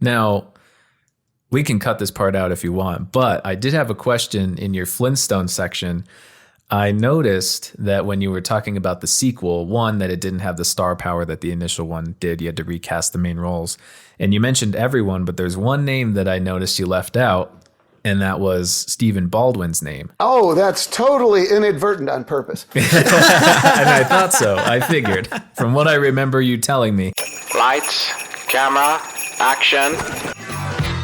Now, we can cut this part out if you want, but I did have a question in your Flintstone section. I noticed that when you were talking about the sequel, one, that it didn't have the star power that the initial one did. You had to recast the main roles. And you mentioned everyone, but there's one name that I noticed you left out, and that was Stephen Baldwin's name. Oh, that's totally inadvertent on purpose. And I thought so. I figured. From what I remember you telling me. Lights, camera, action.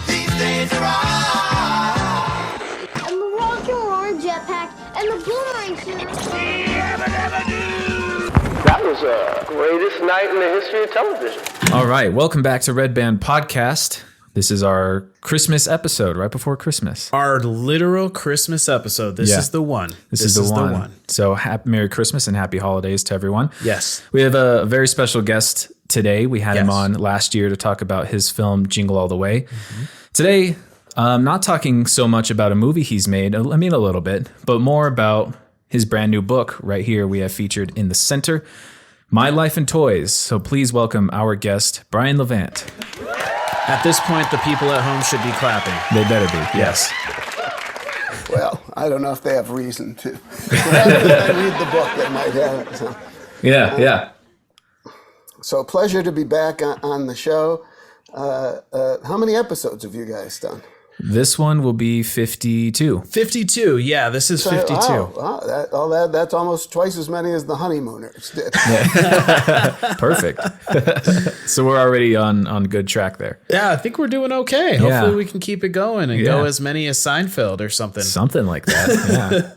These days are on. And the rocket orange jetpack and the boomerang shooter. That was the greatest night in the history of television. All right. Welcome back to Redband Podcast. This is our Christmas episode, right before Christmas. Our literal Christmas episode. This is the one. This is the one. So Merry Christmas and Happy Holidays to everyone. Yes. We have a very special guest today. We had him on last year to talk about his film, Jingle All The Way. Mm-hmm. Today, I'm not talking so much about a movie he's made, I mean a little bit, but more about his brand new book right here we have featured in the center, My Life in Toys. So please welcome our guest, Brian Levant. At this point, the people at home should be clapping. They better be, yes. Well, I don't know if they have reason to. If I read the book, they might have it. So. Yeah. So pleasure to be back on the show. How many episodes have you guys done? This one will be 52. 52, yeah, this is 52. Wow, that's almost twice as many as the Honeymooners did. Yeah. Perfect. So we're already on good track there. Yeah, I think we're doing okay. Yeah. Hopefully we can keep it going and go as many as Seinfeld or something. Something like that, yeah.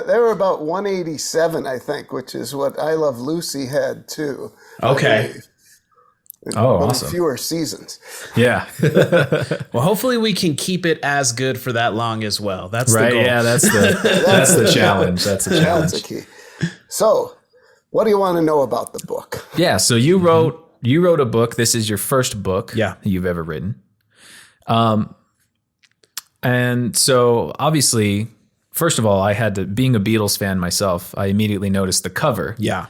There were about 187, I think, which is what I Love Lucy had too. Okay. Awesome. Fewer seasons. Yeah. Well, hopefully we can keep it as good for that long as well. That's right. the goal. Yeah, that's the challenge. That's the challenge. That's the key. So, what do you want to know about the book? Yeah. So you wrote a book. This is your first book you've ever written. And so obviously, first of all, being a Beatles fan myself, I immediately noticed the cover. Yeah.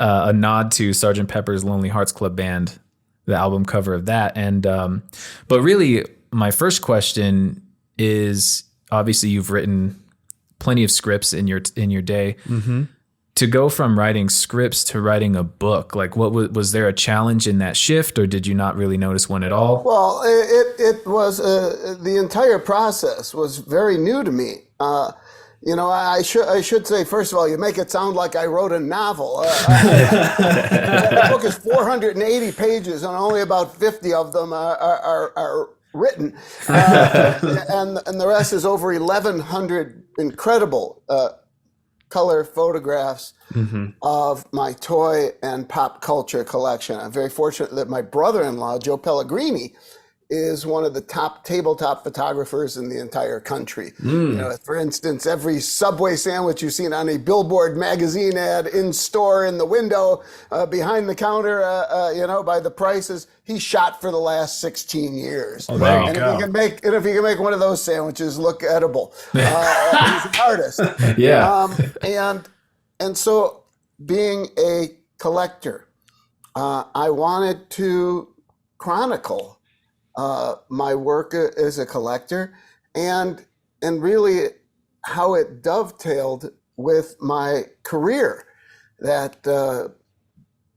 A nod to Sgt. Pepper's Lonely Hearts Club Band, the album cover of that. And but really, my first question is, obviously you've written plenty of scripts in your day. Mm-hmm. To go from writing scripts to writing a book, like what was there a challenge in that shift, or did you not really notice one at all? Well, it was the entire process was very new to me. I should say, first of all, you make it sound like I wrote a novel. The book is 480 pages, and only about 50 of them are written, and the rest is over 1,100 incredible color photographs of my toy and pop culture collection. I'm very fortunate that my brother-in-law, Joe Pellegrini, is one of the top tabletop photographers in the entire country. For instance, every Subway sandwich you've seen on a Billboard magazine ad, in store, in the window, behind the counter, by the prices, he shot for the last 16 years. Oh, there you go. If he can make one of those sandwiches look edible, he's an artist. Yeah. And so, being a collector, I wanted to chronicle my work as a collector and really how it dovetailed with my career that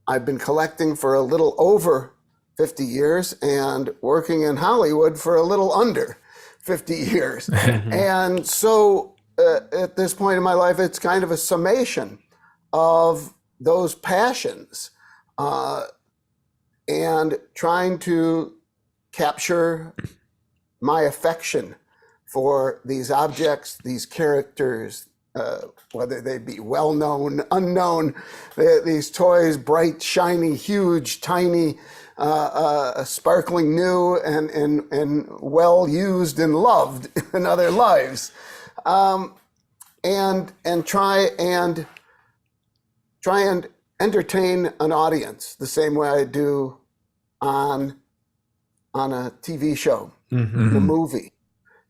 I've been collecting for a little over 50 years and working in Hollywood for a little under 50 years. And so at this point in my life, it's kind of a summation of those passions and trying to capture my affection for these objects, these characters, whether they be well-known, unknown, these toys, bright, shiny, huge, tiny, sparkling new, and well-used and loved in other lives. And try and entertain an audience the same way I do on a TV show, a movie,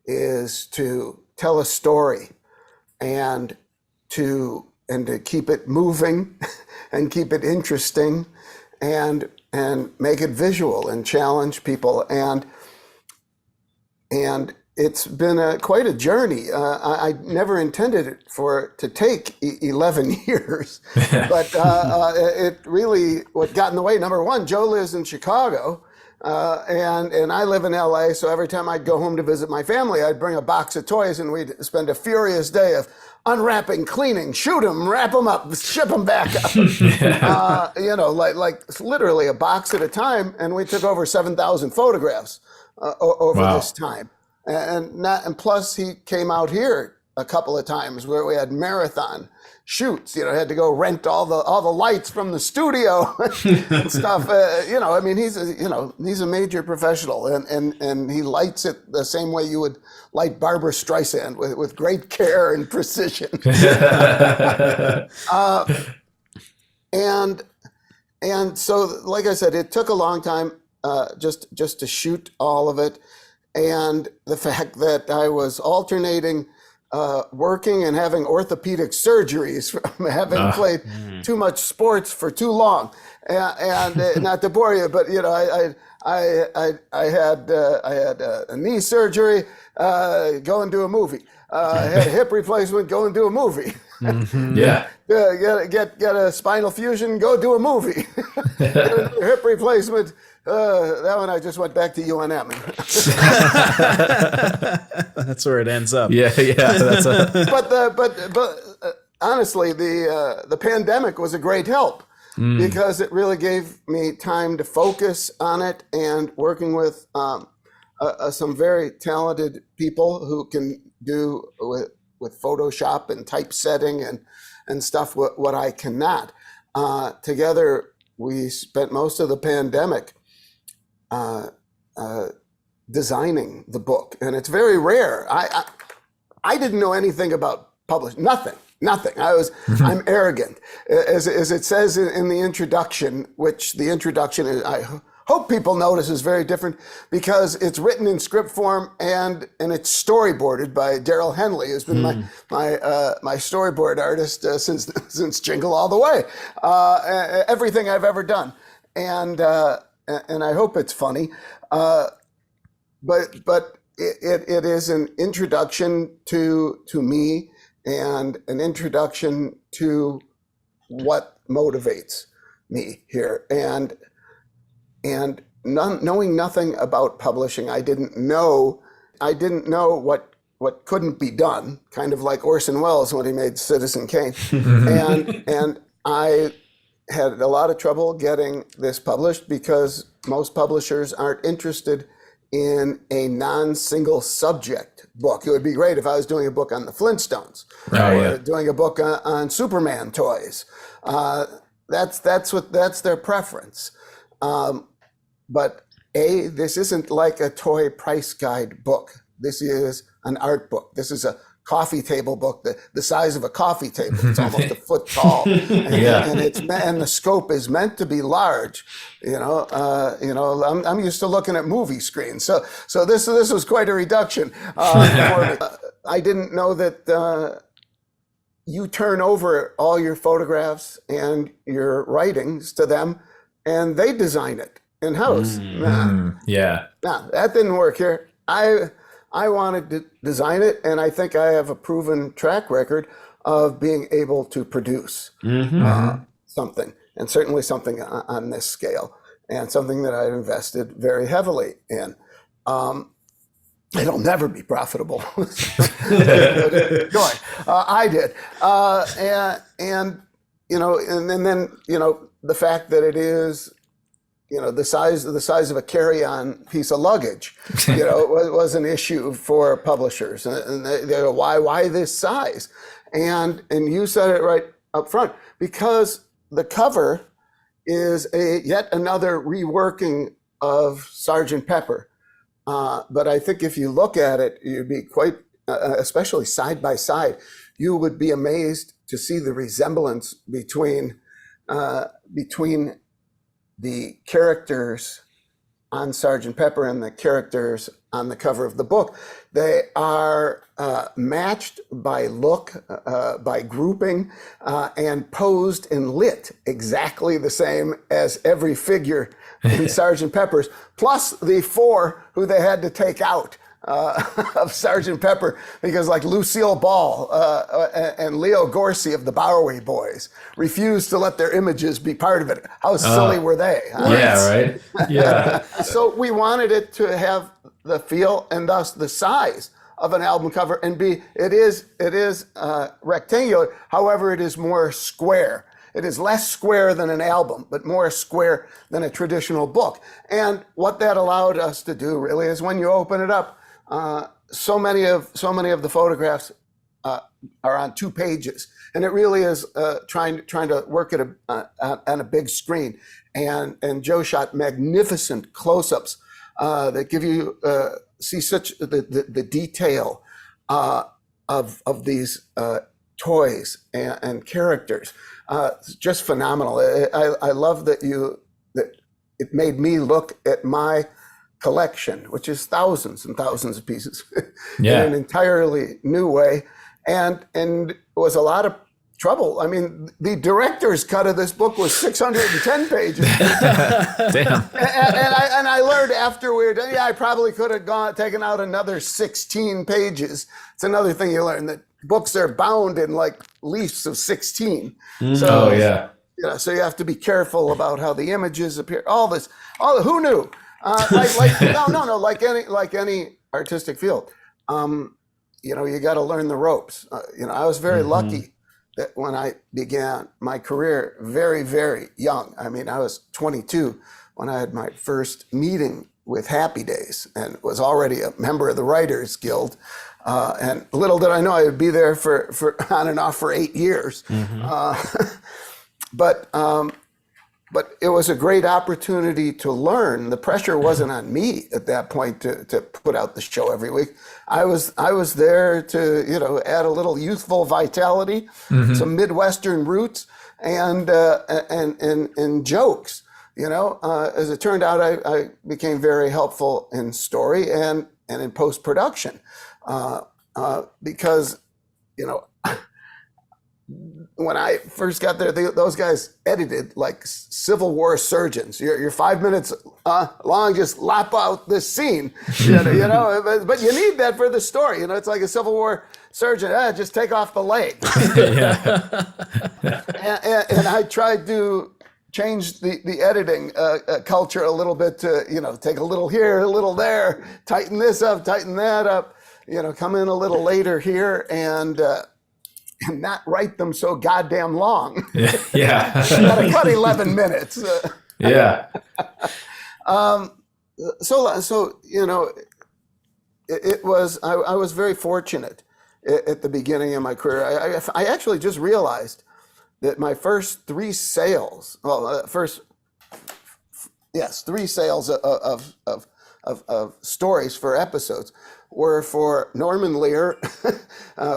is to tell a story and to keep it moving and keep it interesting and make it visual and challenge people. And it's been quite a journey. I never intended it to take 11 years, but it really, what got in the way, number one, Joe lives in Chicago, and I live in LA, so every time I'd go home to visit my family, I'd bring a box of toys, and we'd spend a furious day of unwrapping, cleaning, shoot them, wrap them up, ship them back up. Like literally a box at a time, and we took over 7,000 photographs over this time. And plus he came out here a couple of times where we had marathon shoots, had to go rent all the lights from the studio and stuff. He's a major professional, and he lights it the same way you would light Barbra Streisand, with great care and precision. And so, like I said, it took a long time just to shoot all of it. And the fact that I was alternating working and having orthopedic surgeries from having played too much sports for too long. And not to bore you, but I had a knee surgery, go and do a movie. I had a hip replacement, go and do a movie. Yeah. Get a spinal fusion, go do a movie. Get a hip replacement. That one I just went back to UNM. That's where it ends up. Yeah. But honestly, the pandemic was a great help because it really gave me time to focus on it, and working with some very talented people who can do with Photoshop and typesetting and stuff what I cannot. Together, we spent most of the pandemic designing the book, and it's very rare. I didn't know anything about publishing, nothing. I'm arrogant, as it says in the introduction, which the introduction is, I hope people notice, is very different because it's written in script form and it's storyboarded by Daryl Henley, who's been my storyboard artist since Jingle All the Way, everything I've ever done, and I hope it's funny, but it is an introduction to me, and an introduction to what motivates me here, and knowing nothing about publishing, I didn't know what couldn't be done, kind of like Orson Welles when he made Citizen Kane, and I had a lot of trouble getting this published because most publishers aren't interested in a non-single subject book. It would be great if I was doing a book on the Flintstones, or doing a book on Superman toys. That's their preference. But this isn't like a toy price guide book. This is an art book. This is a coffee table book, the size of a coffee table. It's almost a foot tall, and the scope is meant to be large. I'm used to looking at movie screens, so this was quite a reduction. I didn't know that you turn over all your photographs and your writings to them, and they design it in-house. Nah, that didn't work here. I wanted to design it, and I think I have a proven track record of being able to produce something, and certainly something on this scale, and something that I've invested very heavily in. It'll never be profitable. I did, and then the fact that it is, the size of a carry-on piece of luggage, was an issue for publishers, and they go, why this size? And you said it right up front, because the cover is yet another reworking of Sgt. Pepper. But I think if you look at it, you'd be quite, especially side by side, you would be amazed to see the resemblance between the characters on Sgt. Pepper and the characters on the cover of the book, they are matched by look, by grouping, and posed and lit exactly the same as every figure in Sgt. Pepper's, plus the 4 who they had to take out of Sgt. Pepper, because like Lucille Ball and Leo Gorcey of the Bowery Boys refused to let their images be part of it. How silly were they? Huh? Yeah, right? Yeah. So we wanted it to have the feel and thus the size of an album cover, and it is rectangular. However, it is more square. It is less square than an album, but more square than a traditional book. And what that allowed us to do really is when you open it up, so many of the photographs are on 2 pages, and it really is trying to work at on a big screen. And Joe shot magnificent close-ups that give you see such the detail of these toys and characters. It's just phenomenal. I love that it made me look at my collection, which is thousands and thousands of pieces, in an entirely new way, and it was a lot of trouble. I mean, the director's cut of this book was 610 pages. Damn. And I learned after we were done, I probably could have taken out another 16 pages. It's another thing you learn, that books are bound in like leaves of 16. So, so you have to be careful about how the images appear. Who knew? Like any artistic field, you got to learn the ropes. I was very lucky that when I began my career very, very young. I mean, I was 22 when I had my first meeting with Happy Days and was already a member of the Writers Guild. And little did I know I would be there for on and off for 8 years. But it was a great opportunity to learn. The pressure wasn't on me at that point to put out the show every week. I was there to add a little youthful vitality, some Midwestern roots, and jokes. As it turned out, I became very helpful in story and in post production because when I first got there, those guys edited like Civil War surgeons. You're 5 minutes long, just lap out this scene, but you need that for the story. It's like a Civil War surgeon, just take off the leg. and I tried to change the editing culture a little bit to, take a little here, a little there, tighten this up, tighten that up, come in a little later here and not write them so goddamn long. Yeah. Gotta cut 11 minutes. Yeah. So it was. I was very fortunate at the beginning of my career. I actually just realized that my first 3 sales. Well, 3 sales of stories for episodes were for Norman Lear,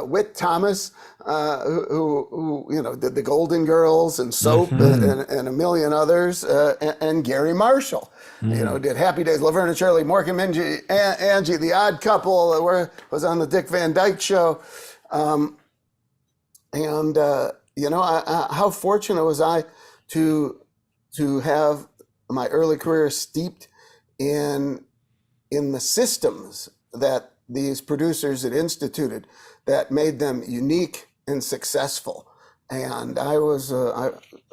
Whit Thomas, who did the Golden Girls and Soap and a million others, and Gary Marshall, did Happy Days, Laverne and Shirley, Mork and Mindy, Angie, The Odd Couple, was on the Dick Van Dyke Show, how fortunate was I to have my early career steeped in the systems that these producers had instituted that made them unique and successfmy and I was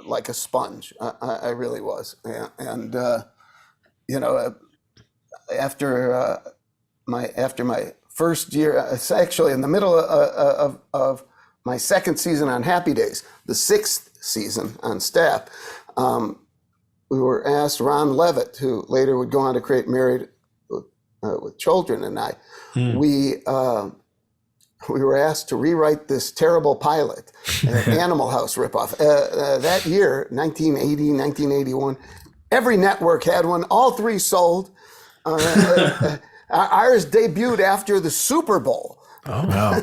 like a sponge. I really was. After my first year, it's actually in the middle of my second season on Happy Days, the 6th season on staff, we were asked, Ron Levitt, who later would go on to create Married with Children, and I, we were asked to rewrite this terrible pilot, Animal House ripoff. That year, 1980, 1981, every network had one. All 3 sold. Ours debuted after the Super Bowl. Oh, wow.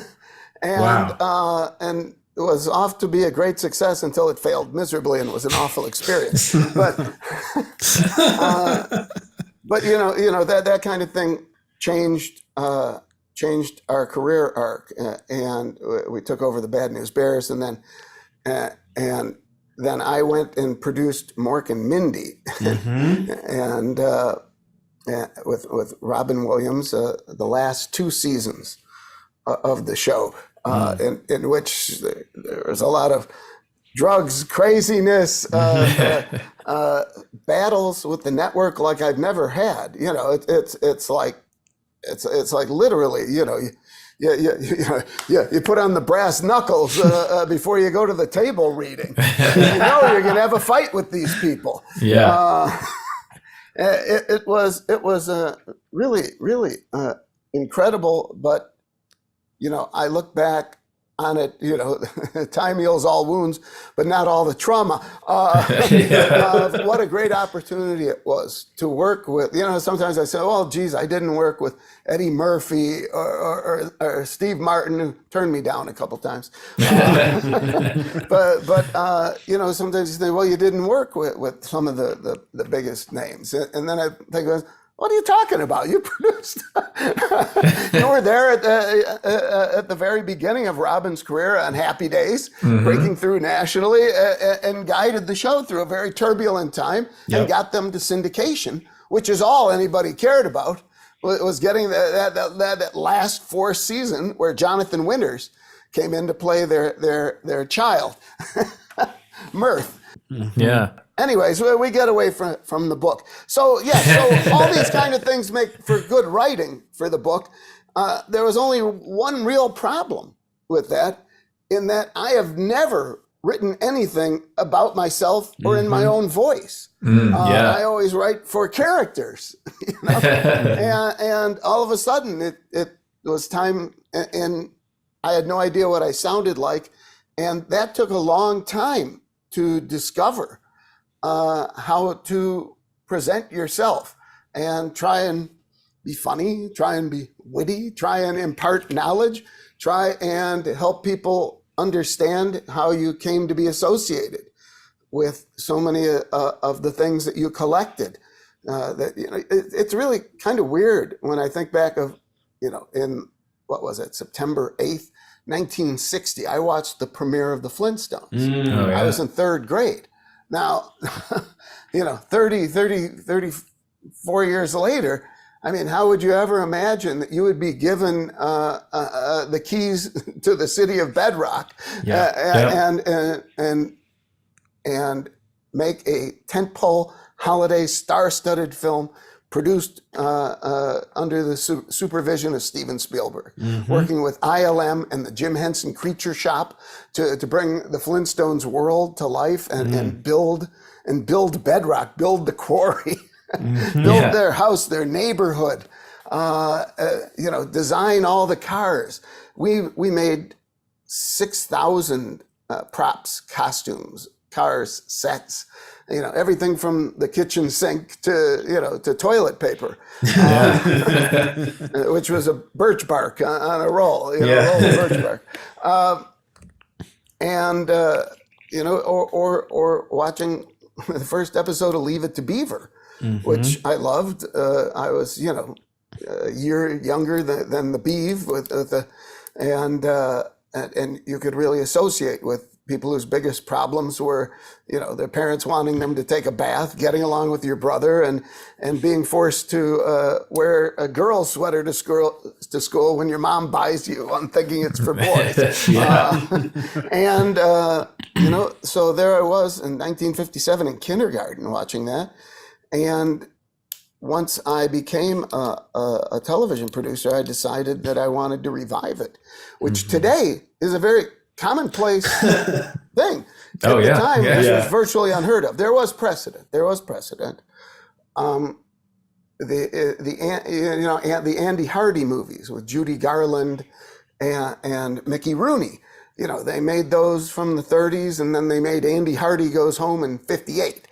And it was off to be a great success until it failed miserably and was an awful experience. But But that kind of thing changed our career arc, and we took over the Bad News Bears, and then I went and produced Mork and Mindy, and with Robin Williams, the last 2 seasons of the show, in which there was a lot of drugs, craziness, battles with the network like I've never had. It's like literally, you put on the brass knuckles before you go to the table reading. You're going to have a fight with these people. Yeah. It was really, really incredible. But, I look back on it, time heals all wounds, but not all the trauma. What a great opportunity it was to work with. Sometimes I say, oh, geez, I didn't work with Eddie Murphy or Steve Martin, who turned me down a couple times. But sometimes you think, well, you didn't work with some of the biggest names. And then I think, what are you talking about? You produced. You were there at the very beginning of Robin's career on Happy Days, breaking through nationally, and guided the show through a very turbulent time, and got them to syndication, which is all anybody cared about. Was getting that last 4th season where Jonathan Winters came in to play their child, Mirth. Yeah. Anyways, we get away from the book. So all these kind of things make for good writing for the book. There was only one real problem with that, in that I have never written anything about myself or in my own voice. I always write for characters, and all of a sudden it was time, and I had no idea what I sounded like, and that took a long time to discover how to present yourself and try and be funny, try and be witty, try and impart knowledge, try and help people understand how you came to be associated with so many of the things that you collected. It's really kind of weird when I think back of, in, what was it, September 8th, 1960, I watched the premiere of the Flintstones. I was in 3rd grade. Now, 34 years later, I mean, how would you ever imagine that you would be given the keys to the city of Bedrock and make a tentpole holiday star-studded film produced under the supervision of Steven Spielberg, working with ILM and the Jim Henson Creature Shop to bring the Flintstones world to life and build Bedrock, build the quarry, build their house, their neighborhood, design all the cars. We made 6,000 props, costumes, cars, sets. Everything from the kitchen sink to toilet paper, which was a birch bark on a roll, a roll of birch bark, or watching the first episode of Leave It to Beaver, which I loved. I was a year younger than the Beav and you could really associate with people whose biggest problems were, their parents wanting them to take a bath, getting along with your brother, and being forced to wear a girl's sweater to school when your mom buys you one thinking it's for boys. So there I was in 1957 in kindergarten watching that. And once I became a television producer, I decided that I wanted to revive it, which today is a very commonplace thing. At the time, this was virtually unheard of. There was precedent. The Andy Hardy movies with Judy Garland and Mickey Rooney. They made those from the 30s, and then they made Andy Hardy Goes Home in 58.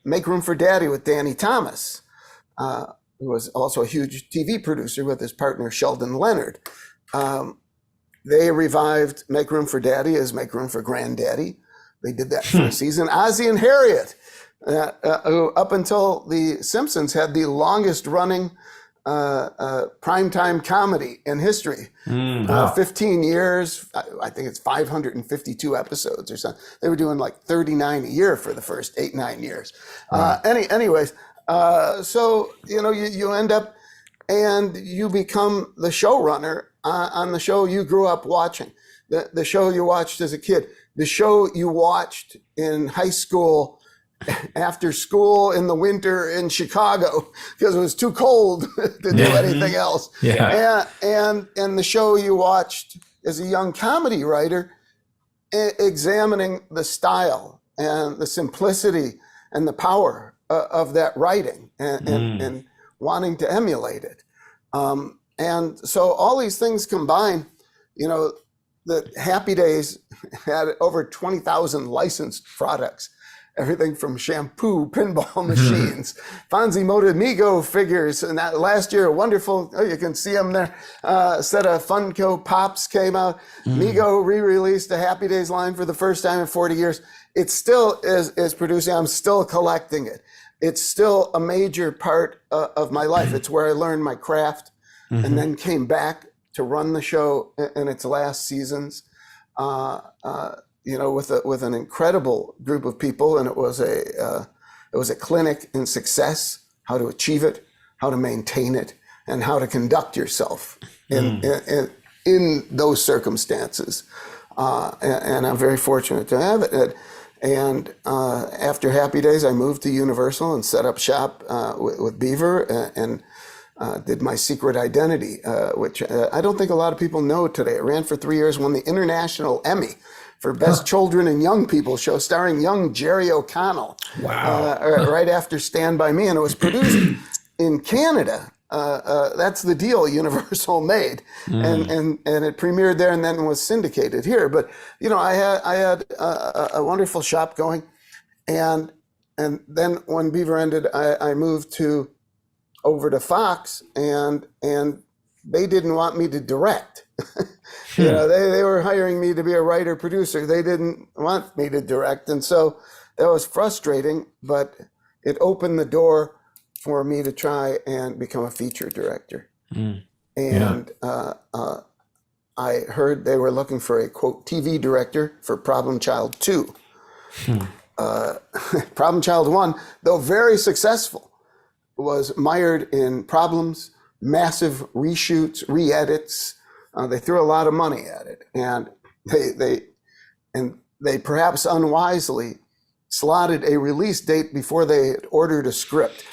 Make Room for Daddy with Danny Thomas, who was also a huge TV producer with his partner Sheldon Leonard. They revived Make Room for Daddy as Make Room for Granddaddy. They did that for a season. Ozzie and Harriet, who up until The Simpsons had the longest running primetime comedy in history. 15 years, I think it's 552 episodes or something. They were doing like 39 a year for the first 8-9 years. Anyways, so, you end up and you become the showrunner on the show you grew up watching, the show you watched as a kid, the show you watched in high school, after school in the winter in Chicago because it was too cold to do anything else. And the show you watched as a young comedy writer, examining the style and the simplicity and the power of that writing and wanting to emulate it. And so all these things combine, the Happy Days had over 20,000 licensed products. Everything from shampoo, pinball machines, Fonzie Motomigo figures, and that last year, a wonderful, you can see them there, set of Funko Pops came out. Mego re-released the Happy Days line for the first time in 40 years. It still is producing, I'm still collecting it. It's still a major part of my life. It's where I learned my craft and then came back to run the show in its last seasons. With an incredible group of people, and it was a clinic in success, how to achieve it, how to maintain it, and how to conduct yourself in those circumstances. And I'm very fortunate to have it. And after Happy Days, I moved to Universal and set up shop with Beaver and did my secret identity, which I don't think a lot of people know today. It ran for 3 years, won the International Emmy for Best Children and Young People show, starring young Jerry O'Connell. Wow. Right after Stand By Me. And it was produced in Canada. That's the deal Universal made. And it premiered there and then was syndicated here. But, I had a wonderful shop going. And then when Beaver ended, I moved over to Fox, and they didn't want me to direct. They were hiring me to be a writer producer. They didn't want me to direct. And so that was frustrating, but it opened the door for me to try and become a feature director. And I heard they were looking for a, quote, TV director for Problem Child 2. Problem Child 1, though very successful, was mired in problems, massive reshoots, re-edits. They threw a lot of money at it, and they perhaps unwisely slotted a release date before they had ordered a script.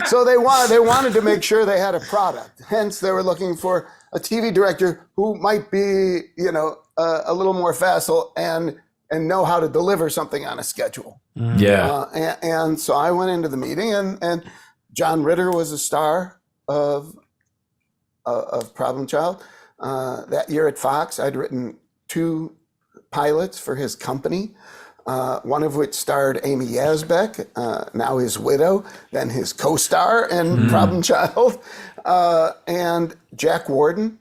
So they wanted to make sure they had a product. Hence, they were looking for a TV director who might be, a little more facile and know how to deliver something on a schedule. And so I went into the meeting, and John Ritter was a star of Problem Child. That year at Fox, I'd written 2 pilots for his company, one of which starred Amy Yazbek, now his widow, then his co-star in Problem Child. And Jack Warden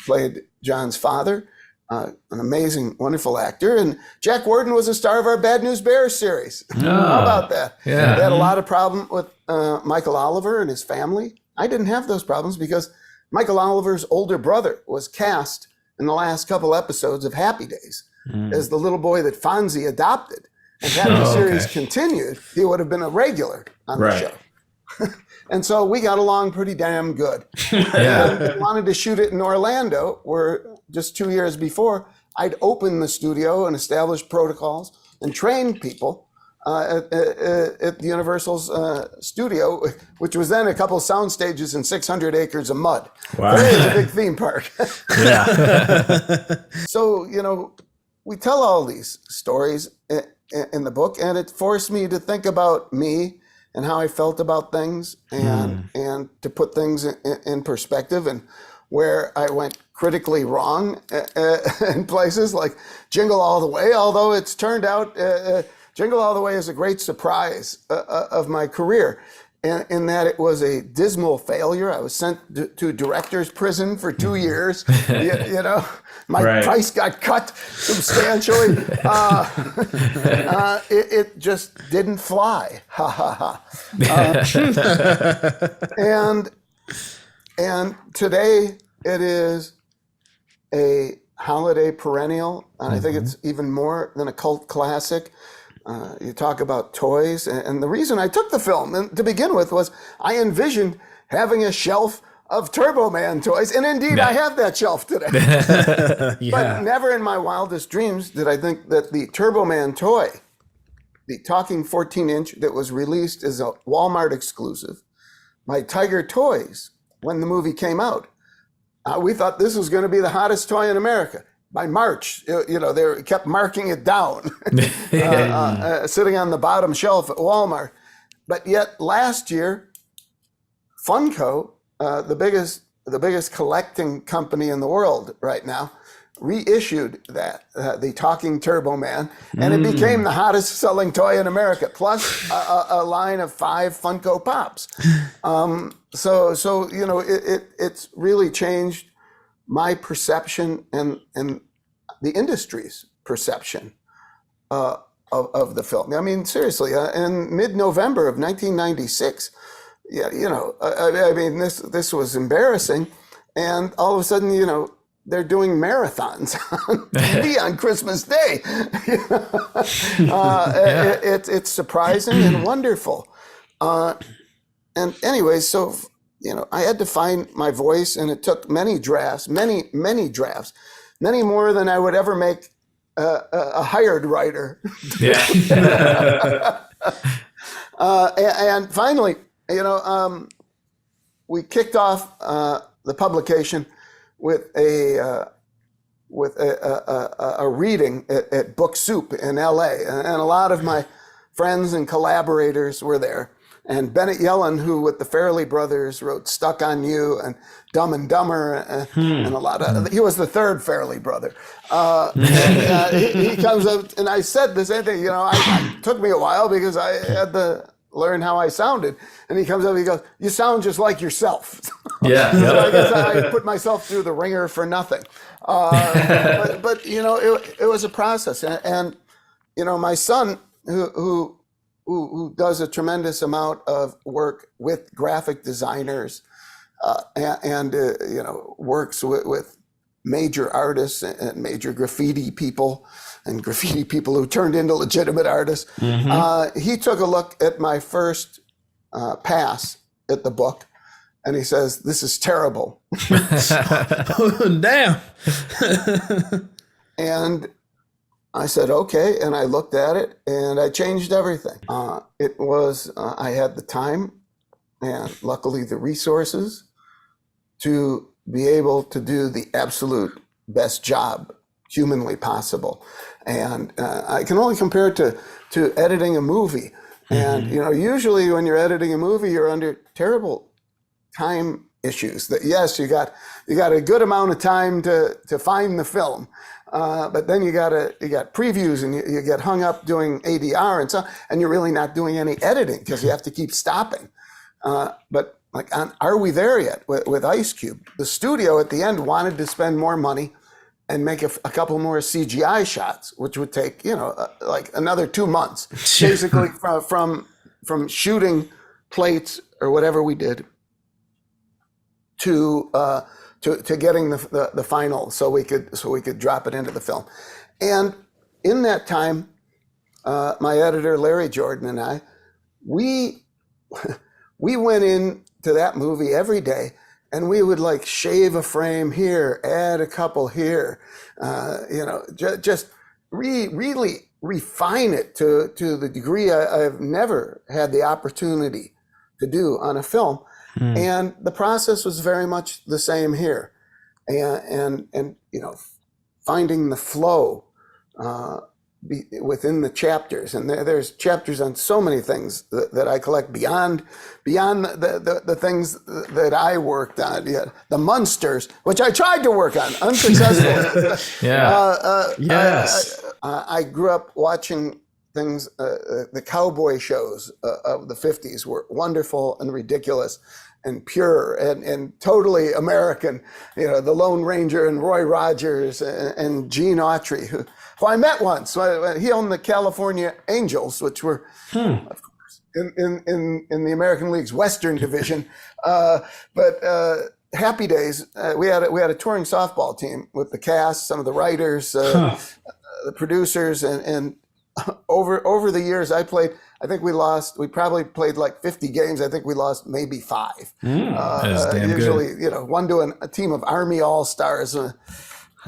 played John's father, an amazing, wonderful actor. And Jack Warden was a star of our Bad News Bears series. How about that? They had a lot of problem with Michael Oliver and his family. I didn't have those problems because Michael Oliver's older brother was cast in the last couple episodes of Happy Days as the little boy that Fonzie adopted. And had the series continued, he would have been a regular on the show. And so we got along pretty damn good. I wanted to shoot it in Orlando, where just 2 years before, I'd opened the studio and established protocols and trained people at Universal's studio, which was then a couple sound stages and 600 acres of mud. Wow. It was a big theme park. So, we tell all these stories in the book, and it forced me to think about me and how I felt about things and to put things in perspective and where I went critically wrong in places like Jingle All The Way, although it's turned out Jingle All The Way is a great surprise of my career. in that it was a dismal failure. I was sent to director's prison for 2 years. You know, my price got cut substantially. It just didn't fly. Ha ha ha. And today it is a holiday perennial, and I think it's even more than a cult classic. You talk about toys, and the reason I took the film to begin with was I envisioned having a shelf of Turbo Man toys, and indeed I have that shelf today. But never in my wildest dreams did I think that the Turbo Man toy, the talking 14-inch that was released as a Walmart exclusive by Tiger Toys when the movie came out, we thought this was going to be the hottest toy in America. By March, you know, they kept marking it down, sitting on the bottom shelf at Walmart. But yet last year, Funko, the biggest collecting company in the world right now, reissued that, the Talking Turbo Man, and it became the hottest selling toy in America, plus a line of 5 Funko Pops. So you know, it's really changed my perception and the industry's perception of the film. I mean, seriously, in mid-November of 1996, you know, I mean, this was embarrassing, and all of a sudden, you know, they're doing marathons on TV on Christmas Day. It's surprising and wonderful. And anyway, so, you know, I had to find my voice, and it took many drafts, many drafts, many more than I would ever make a hired writer. And finally, you know, we kicked off the publication with a reading at Book Soup in LA, and a lot of my friends and collaborators were there. And Bennett Yellen, who with the Farrelly brothers wrote Stuck on You and Dumb and Dumber, and a lot of, he was the third Farrelly brother. He comes up, and I said the same thing, you know, it took me a while because I had to learn how I sounded. And he comes up, he goes, "You sound just like yourself." Yeah. So I guess I put myself through the ringer for nothing. But you know, it was a process. And you know, my son, who does a tremendous amount of work with graphic designers, and you know, works with major artists and major graffiti people, and graffiti people who turned into legitimate artists. He took a look at my first pass at the book, and he says, "This is terrible." Damn. And I said, okay, and I looked at it, and I changed everything. It was, I had the time and luckily the resources to be able to do the absolute best job humanly possible. And I can only compare it to editing a movie. And, you know, usually when you're editing a movie, you're under terrible time issues. That yes, you got a good amount of time to find the film. But then you got previews, and you get hung up doing ADR and so, and you're really not doing any editing because you have to keep stopping. But like, Are We There Yet with Ice Cube? The studio at the end wanted to spend more money and make a couple more CGI shots, which would take, you know, like another 2 months, basically from shooting plates or whatever we did to getting the final, so we could drop it into the film. And in that time, my editor Larry Jordan and I, we went into that movie every day, and we would like shave a frame here, add a couple here, you know, just really refine it to the degree I've never had the opportunity to do on a film. And the process was very much the same here, and you know, finding the flow within the chapters, and there's chapters on so many things that I collect beyond the things that I worked on. Yeah, the Munsters, which I tried to work on, unsuccessful. Yeah. Yes. I grew up watching things, the cowboy shows of the 50s were wonderful and ridiculous and pure and totally American. You know, the Lone Ranger and Roy Rogers and Gene Autry, who I met once. He owned the California Angels, which were, of course, in the American League's Western Division. But Happy Days, we had a touring softball team with the cast, some of the writers, the producers, and over the years I played. I think we probably played like 50 games. I think we lost maybe 5. Usually, good. You know, one to a team of Army All-Stars. The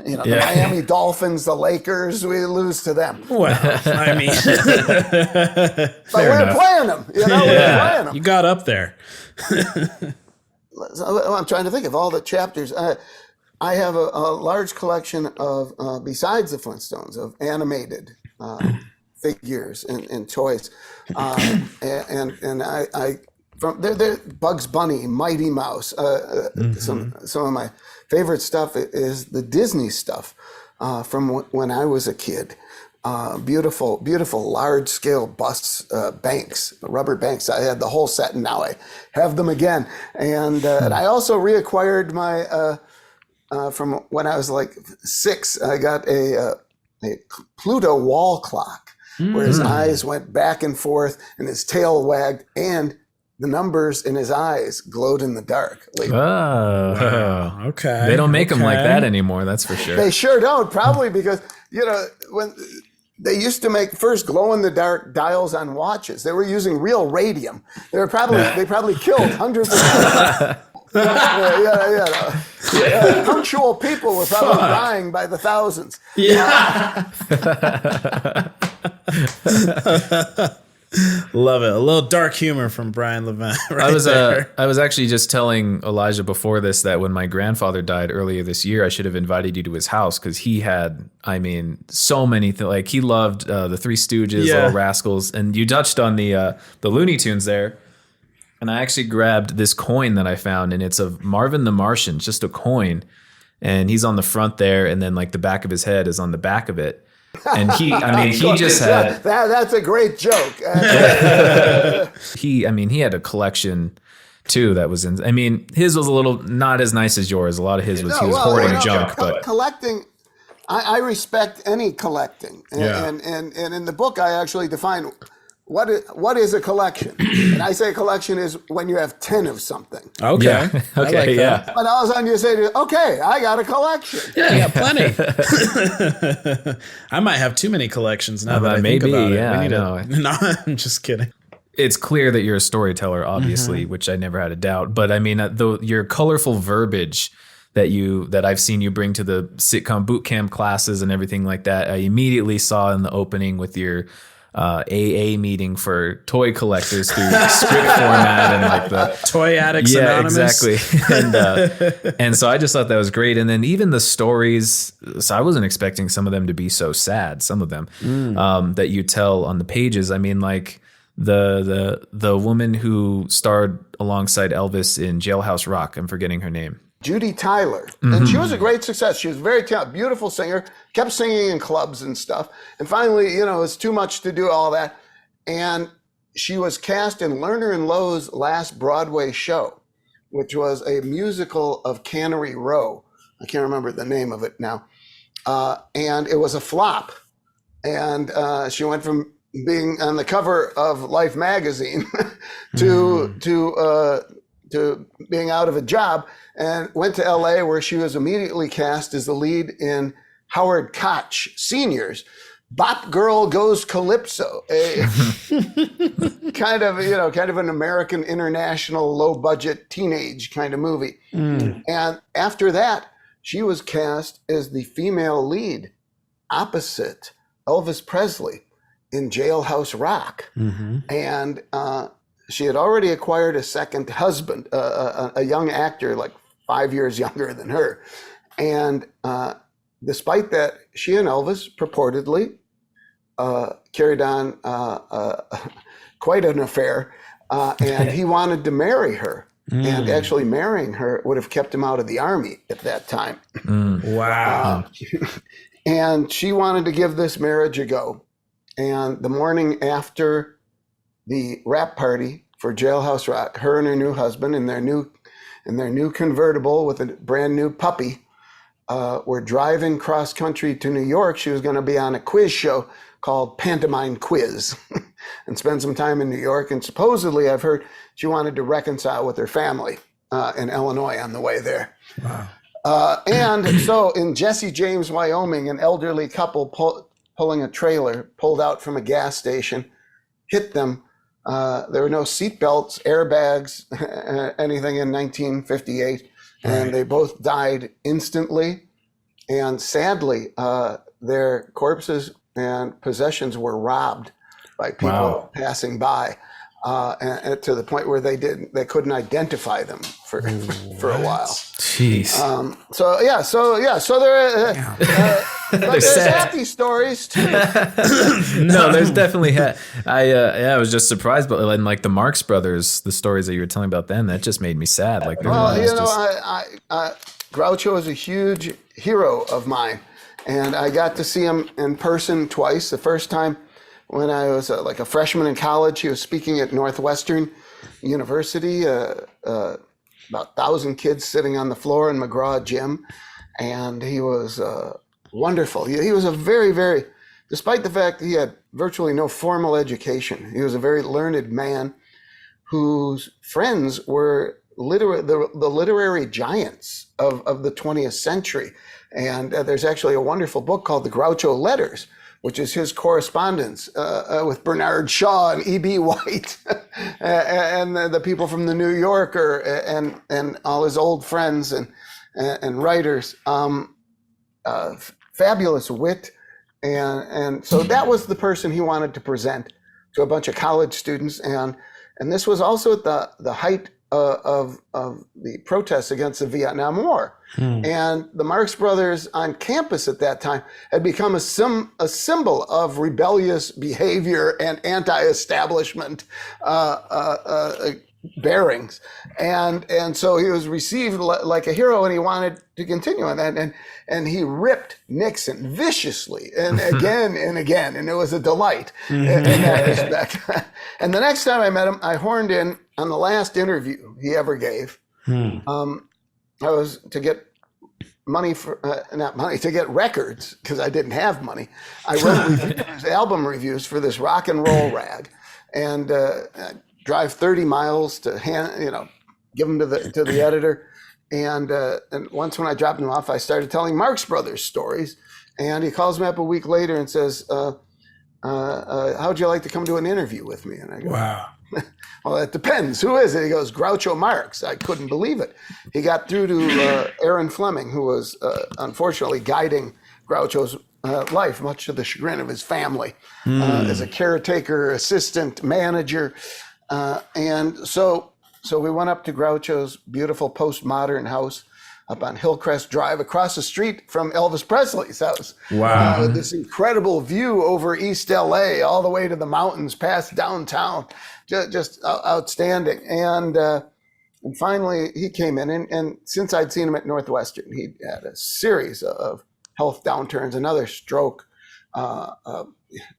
Miami Dolphins, the Lakers, we lose to them. Well, I mean, but we're playing them. You know, we're playing them. You got up there. So I'm trying to think of all the chapters. I have a large collection of, besides the Flintstones, of animated figures and toys, and I from there Bugs Bunny, Mighty Mouse. Some of my favorite stuff is the Disney stuff from when I was a kid. Beautiful, large scale busts, banks, rubber banks. I had the whole set, and now I have them again. And I also reacquired my from when I was like 6. I got a Pluto wall clock where his eyes went back and forth and his tail wagged, and the numbers in his eyes glowed in the dark. Oh, wow. Okay. They don't make them like that anymore. That's for sure. They sure don't. Probably because, you know, when they used to make first glow in the dark dials on watches, they were using real radium. They probably killed hundreds of people. Punctual people were probably dying by the thousands. Yeah. Love it. A little dark humor from Brian Levant. I was actually just telling Elijah before this that when my grandfather died earlier this year, I should have invited you to his house because he had, I mean, so many things. Like he loved the Three Stooges, Little Rascals, and you touched on the Looney Tunes there. And I actually grabbed this coin that I found, and it's of Marvin the Martian, it's just a coin, and he's on the front there, and then like the back of his head is on the back of it. And he just had that's a great joke. He had a collection too that was in. I mean, his was a little not as nice as yours. A lot of his was he was hoarding junk, but collecting. I respect any collecting, and in the book I actually define what is a collection, and I say a collection is when you have 10 of something. Okay, yeah. Okay, yeah. But all of a sudden you say, okay, I got a collection. Yeah, you got plenty. I might have too many collections now that I think about it. I know. No, I'm just kidding. It's clear that you're a storyteller, obviously, which I never had a doubt. But I mean, your colorful verbiage that I've seen you bring to the sitcom Bootcamp classes and everything like that, I immediately saw in the opening with your AA meeting for toy collectors through script format and like the Toy Addicts Anonymous. Exactly. And so I just thought that was great. And then even the stories, so I wasn't expecting some of them to be so sad, some of them that you tell on the pages. I mean, like the woman who starred alongside Elvis in Jailhouse Rock, I'm forgetting her name. Judy Tyler. And she was a great success. She was very talented, beautiful singer, kept singing in clubs and stuff. And finally, you know, it's too much to do all that. And she was cast in Lerner and Lowe's last Broadway show, which was a musical of Cannery Row. I can't remember the name of it now. And it was a flop. And she went from being on the cover of Life magazine to being out of a job, and went to LA where she was immediately cast as the lead in Howard Koch Sr.'s Bop Girl Goes Calypso, a kind of an American international low budget teenage kind of movie. And after that, she was cast as the female lead opposite Elvis Presley in Jailhouse Rock. And she had already acquired a second husband, a young actor like 5 years younger than her. And despite that, she and Elvis purportedly carried on quite an affair, and he wanted to marry her. And actually marrying her would have kept him out of the army at that time. Wow. And she wanted to give this marriage a go. And the morning after the wrap party for Jailhouse Rock, her and her new husband in their new convertible with a brand new puppy were driving cross country to New York. She was going to be on a quiz show called Pantomime Quiz and spend some time in New York. And supposedly, I've heard she wanted to reconcile with her family in Illinois on the way there. Wow. And so in Jesse James, Wyoming, an elderly couple pulling a trailer pulled out from a gas station, hit them. There were no seatbelts, airbags, anything in 1958. And they both died instantly. And sadly, their corpses and possessions were robbed by people passing by, and to the point where they couldn't identify them for a while. Jeez. So there's happy stories too. No, there's definitely. I was just surprised, but like the Marx Brothers, the stories that you were telling about them, that just made me sad. Like, Groucho is a huge hero of mine, and I got to see him in person twice. The first time when I was like a freshman in college, he was speaking at Northwestern University, about 1,000 kids sitting on the floor in McGraw Gym, and he was wonderful. He was a very, very, despite the fact that he had virtually no formal education, he was a very learned man whose friends were the literary giants of the 20th century. And there's actually a wonderful book called The Groucho Letters, which is his correspondence with Bernard Shaw and E.B. White and the people from the New Yorker and all his old friends and writers. Fabulous wit. And so that was the person he wanted to present to a bunch of college students. And this was also at the height of the protests against the Vietnam War. And the Marx Brothers on campus at that time had become a symbol of rebellious behavior and anti-establishment bearings. And so he was received like a hero, and he wanted to continue on that. And he ripped Nixon viciously and again and again. And it was a delight in that respect. And the next time I met him, I horned in on the last interview he ever gave. I was to get money to get records, because I didn't have money. I wrote album reviews for this rock and roll rag, and drive 30 miles to give them to the editor. And once when I dropped him off, I started telling Marx Brothers stories, and he calls me up a week later and says, how'd you like to come to an interview with me? And I go, wow. Well, it depends. Who is it? He goes, Groucho Marx. I couldn't believe it. He got through to Aaron Fleming, who was unfortunately guiding Groucho's life, much to the chagrin of his family, as a caretaker, assistant, manager. And so we went up to Groucho's beautiful postmodern house up on Hillcrest Drive, across the street from Elvis Presley's house. Wow. This incredible view over East LA, all the way to the mountains, past downtown, just outstanding. And finally he came in, and since I'd seen him at Northwestern, he had a series of health downturns, another stroke,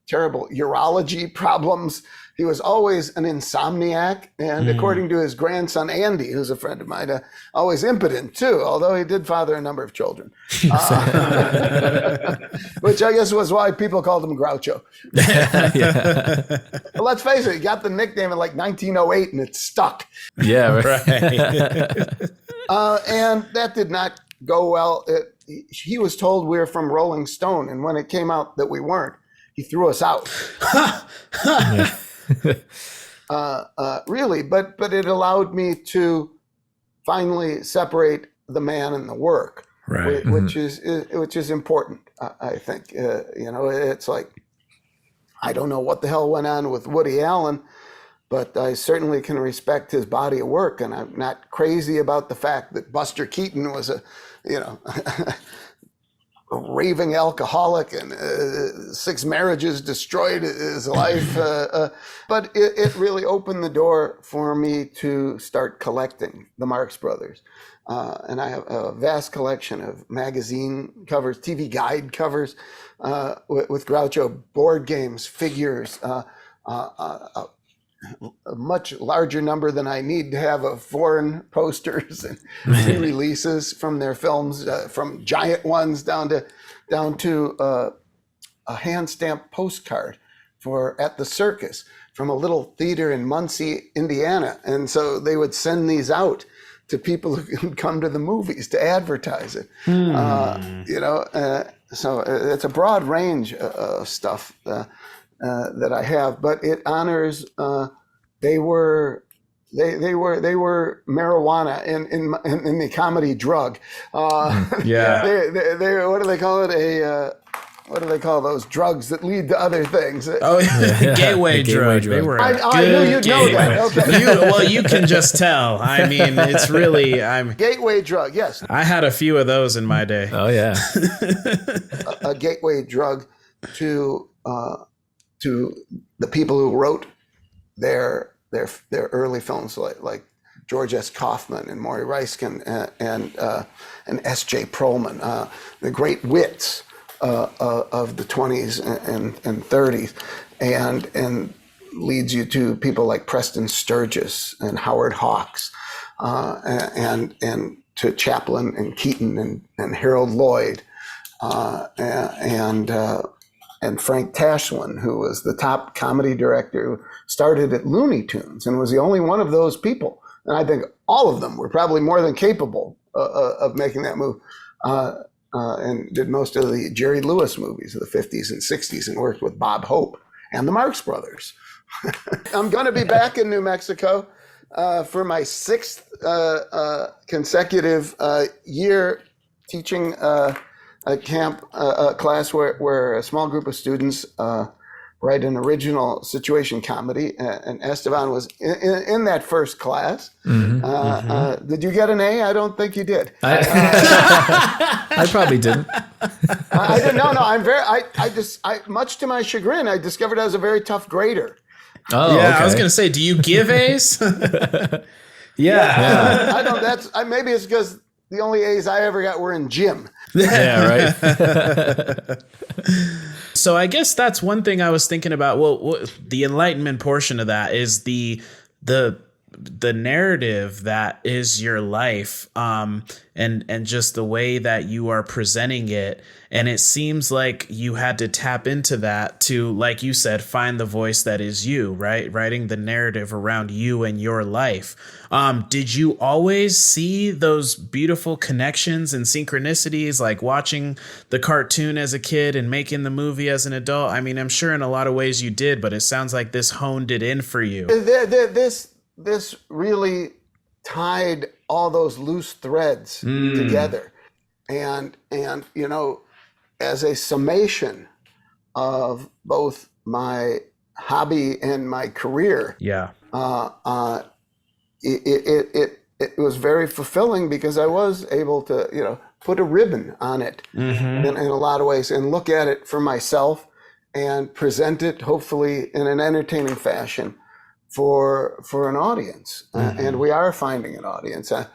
terrible urology problems. He was always an insomniac, and according to his grandson, Andy, who's a friend of mine, always impotent too, although he did father a number of children, which I guess was why people called him Groucho. But let's face it, he got the nickname in like 1908 and it stuck. Yeah, right. And that did not go well. He was told we were from Rolling Stone, and when it came out that we weren't, he threw us out. Really, but it allowed me to finally separate the man and the work, right? Which is important. I think it's like, I don't know what the hell went on with Woody Allen, but I certainly can respect his body of work, and I'm not crazy about the fact that Buster Keaton was raving alcoholic and 6 marriages destroyed his life. But it really opened the door for me to start collecting the Marx Brothers. And I have a vast collection of magazine covers, TV guide covers with Groucho, board games, figures, a much larger number tand I need to have of foreign posters and re-releases from their films, from giant ones down to a hand-stamped postcard for at the circus from a little theater in Muncie, Indiana. And so they would send these out to people who could come to the movies to advertise it. So it's a broad range of stuff that I have, but it honors. They were marijuana in the comedy drug. They what do they call it? What do they call those drugs that lead to other things? Oh, yeah. Gateway drug. They were. I knew you'd know that. Okay. You can just tell. I mean, it's really. Gateway drug. Yes. I had a few of those in my day. Oh yeah. a gateway drug to the people who wrote their early films, like George S. Kaufman and Maury Reiskin and S.J. Perlman, the great wits of the 20s and 30s, and leads you to people like Preston Sturges and Howard Hawks, and to Chaplin and Keaton and Harold Lloyd, and Frank Tashlin, who was the top comedy director, who started at Looney Tunes and was the only one of those people. And I think all of them were probably more than capable of making that move, and did most of the Jerry Lewis movies of the 50s and 60s and worked with Bob Hope and the Marx Brothers. I'm going to be back in New Mexico for my 6th consecutive year teaching a class where a small group of students write an original situation comedy, and Esteban was in that first class. Did you get an A? I don't think you did. I probably didn't. I didn't. No. I much to my chagrin, I discovered I was a very tough grader. Oh, yeah. okay. I was gonna say, do you give A's? Yeah. I don't. Maybe it's because the only A's I ever got were in gym. Yeah, right. So I guess that's one thing I was thinking about. Well, the Enlightenment portion of that is the narrative that is your life, and just the way that you are presenting it. And it seems like you had to tap into that to, like you said, find the voice that is you, right? Writing the narrative around you and your life. Did you always see those beautiful connections and synchronicities, like watching the cartoon as a kid and making the movie as an adult? I mean, I'm sure in a lot of ways you did, but it sounds like this honed it in for you. This really tied all those loose threads together, and as a summation of both my hobby and my career, it was very fulfilling because I was able to put a ribbon on it in a lot of ways and look at it for myself and present it hopefully in an entertaining fashion for an audience, and we are finding an audience. I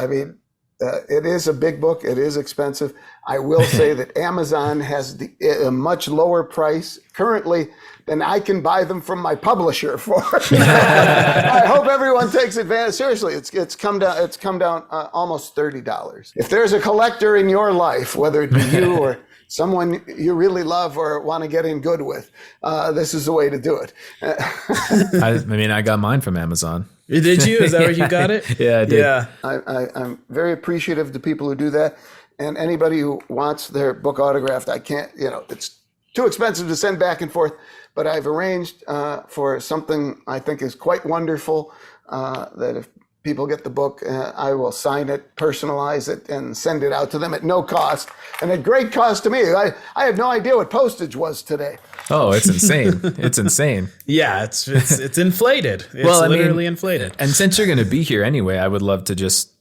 mean, it is a big book. It is expensive. I will say that Amazon has a much lower price currently than I can buy them from my publisher for. I hope everyone takes advantage. Seriously, it's come down. It's come down almost $30. If there's a collector in your life, whether it be you or someone you really love or want to get in good with, this is the way to do it. I mean, I got mine from Amazon. Did you? Is that where you got it? Yeah, I did. Yeah. I'm very appreciative to people who do that. And anybody who wants their book autographed, I can't, it's too expensive to send back and forth, but I've arranged for something I think is quite wonderful, that if people get the book, I will sign it, personalize it, and send it out to them at no cost, and at great cost to me. I had no idea what postage was today. Oh, it's insane. It's insane. Yeah, it's inflated. It's literally inflated. And since you're going to be here anyway, I would love to just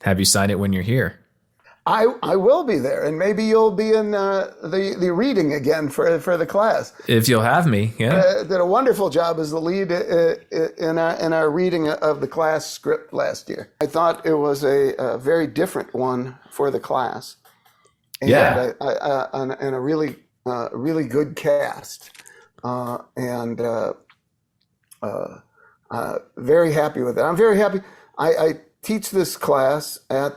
have you sign it when you're here. I will be there, and maybe you'll be in the reading again for the class. If you'll have me, yeah. Did a wonderful job as the lead in our reading of the class script last year. I thought it was a very different one for the class, and Yeah. and a really good cast, and very happy with it. I'm very happy. I teach this class at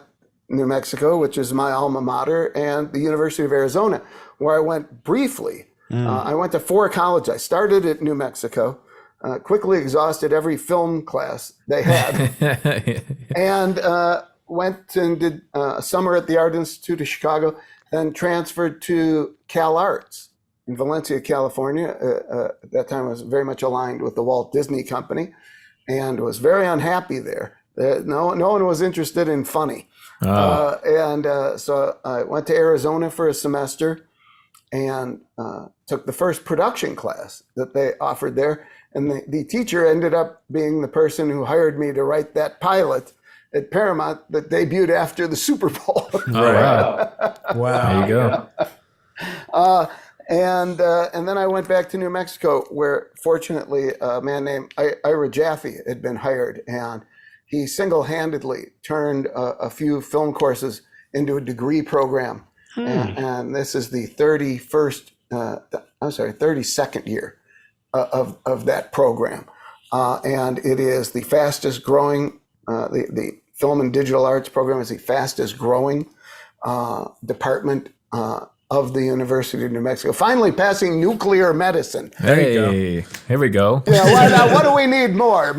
New Mexico, which is my alma mater, and the University of Arizona, where I went briefly. I went to 4 colleges. I started at New Mexico, quickly exhausted every film class they had, and went and did a summer at the Art Institute of Chicago, then transferred to Cal Arts in Valencia, California. At that time, I was very much aligned with the Walt Disney Company, and was very unhappy there. No one was interested in funny. So I went to Arizona for a semester and took the first production class that they offered there. And the teacher ended up being the person who hired me to write that pilot at Paramount that debuted after the Super Bowl. Oh, wow. Wow. There you go. And then I went back to New Mexico, where fortunately a man named Ira Jaffe had been hired, and he single-handedly turned a few film courses into a degree program. And this is the 32nd year of that program. And it is the fastest growing, the film and digital arts program is the fastest growing department of the University of New Mexico. Finally passing nuclear medicine. Hey, here we go. Yeah, what do we need more?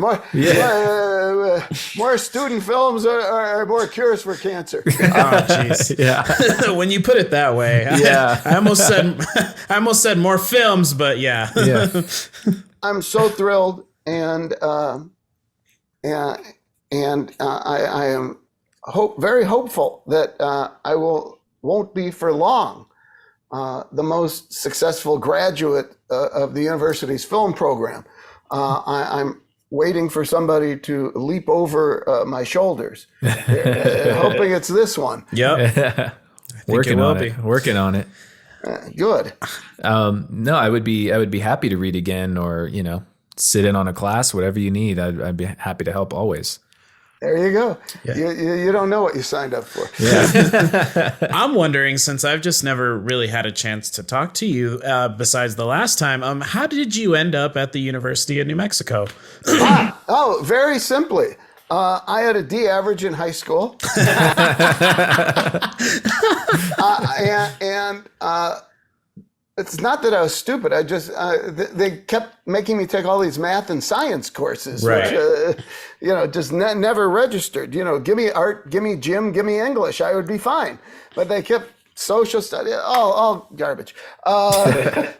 More student films or more cures for cancer? Oh, jeez. Yeah. When you put it that way, Yeah. I almost said more films, but yeah. Yeah. I'm so thrilled, and I am very hopeful that I won't be for long the most successful graduate of the university's film program. I'm waiting for somebody to leap over my shoulders, hoping it's this one. Yep. Working on will it. Working on it. Good. No, I would be happy to read again, or sit in on a class, whatever you need. I'd be happy to help always. There you go. Yeah. You don't know what you signed up for. Yeah. I'm wondering, since I've just never really had a chance to talk to you besides the last time, how did you end up at the University of New Mexico? Very simply. I had a D average in high school. It's not that I was stupid. I just they kept making me take all these math and science courses, right. Which just never registered. Give me art, give me gym, give me English, I would be fine. But they kept social study, all garbage. But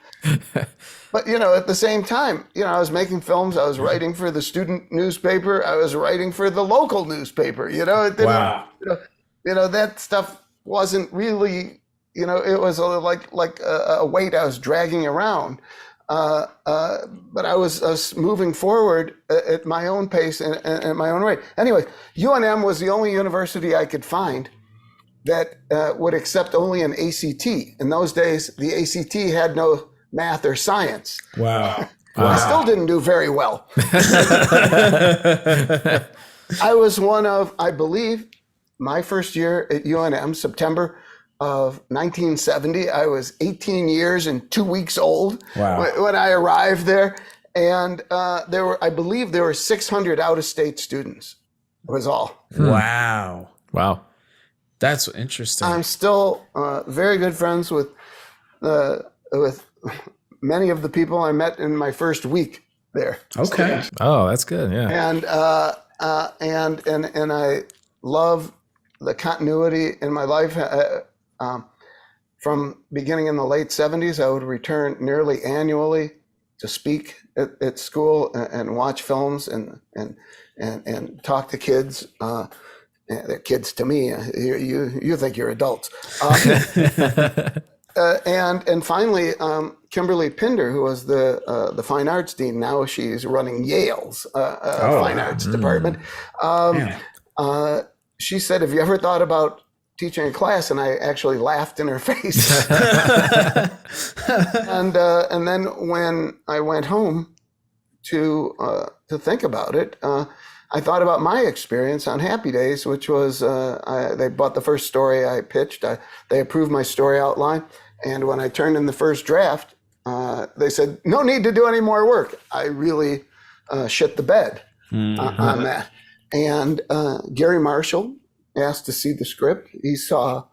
at the same time, I was making films. I was writing for the student newspaper. I was writing for the local newspaper. It didn't, Wow. That stuff wasn't really. It was like a weight I was dragging around, but I was moving forward at my own pace and at my own rate. Anyway, UNM was the only university I could find that would accept only an ACT. In those days, the ACT had no math or science. Wow. I still didn't do very well. I was one of, I believe, my first year at UNM, September of 1970. I was 18 years and 2 weeks old when I arrived there. And I believe there were 600 out-of-state students, was all. Wow. Wow. That's interesting. I'm still very good friends with many of the people I met in my first week there. Okay. Oh, that's good. Yeah. And I love the continuity in my life. From beginning in the late 70s, I would return nearly annually to speak at school and watch films and talk to kids. They're kids to me. You think you're adults. And finally, Kimberly Pinder, who was the fine arts dean, now she's running Yale's fine arts department. She said, "Have you ever thought about teaching a class, and I actually laughed in her face. And then when I went home to think about it, I thought about my experience on Happy Days, which was they bought the first story I pitched. They approved my story outline, and when I turned in the first draft, they said, no need to do any more work. I really shit the bed on that. And Gary Marshall asked to see the script. He saw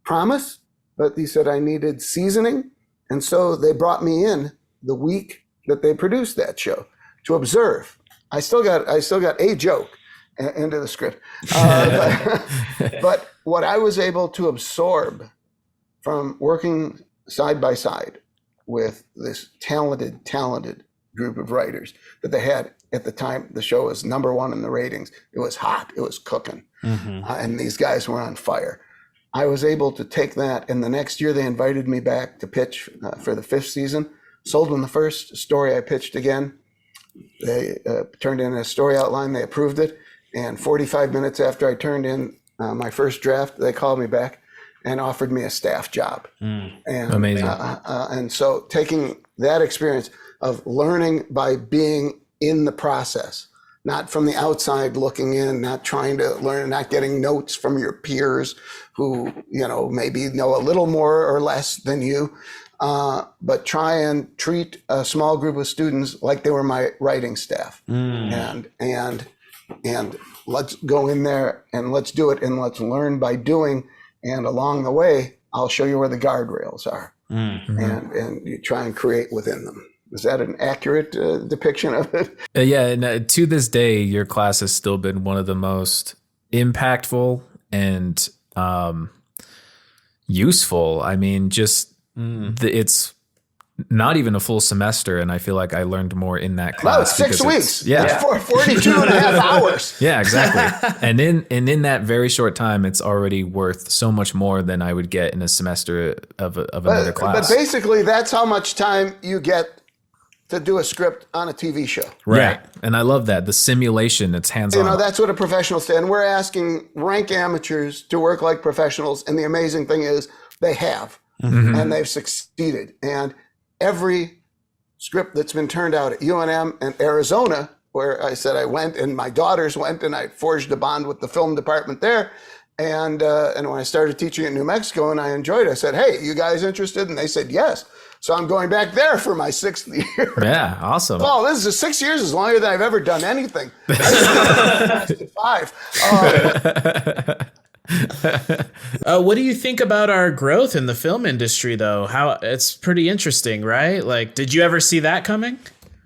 promise, but he said I needed seasoning. And so they brought me in the week that they produced that show to observe. I still got a joke into the script. But what I was able to absorb from working side by side with this talented group of writers that they had at the time, the show was #1 in the ratings. It was hot. It was cooking. And these guys were on fire. I was able to take that, and the next year they invited me back to pitch for the 5th season. Sold them the first story I pitched again. They turned in a story outline. They approved it. And 45 minutes after I turned in my first draft, they called me back and offered me a staff job. And, Amazing. And so taking that experience of learning by being in the process, not from the outside looking in, not trying to learn, not getting notes from your peers who, maybe know a little more or less than you, but try and treat a small group of students like they were my writing staff. And let's go in there and let's do it, and let's learn by doing. And along the way, I'll show you where the guardrails are, and you try and create within them. Is that an accurate depiction of it? Yeah, and to this day, your class has still been one of the most impactful and useful. I mean, just it's not even a full semester, and I feel like I learned more in that class. No, it's 6 weeks. Yeah. It's 42 and a half hours. Yeah, exactly. and in that very short time, it's already worth so much more than I would get in a semester of another class. But basically, that's how much time you get to do a script on a TV show. Right. Yeah. And I love that. The simulation, it's hands-on. That's what a professional said. And we're asking rank amateurs to work like professionals. And the amazing thing is they have, and they've succeeded. And every script that's been turned out at UNM and Arizona, where I said I went and my daughters went, and I forged a bond with the film department there. And when I started teaching in New Mexico and I enjoyed it, I said, hey, you guys interested? And they said, yes. So I'm going back there for my 6th year. Yeah, awesome. Oh, this is 6 years is longer than I've ever done anything. I did 5. What do you think about our growth in the film industry, though? How it's pretty interesting, right? Like, did you ever see that coming?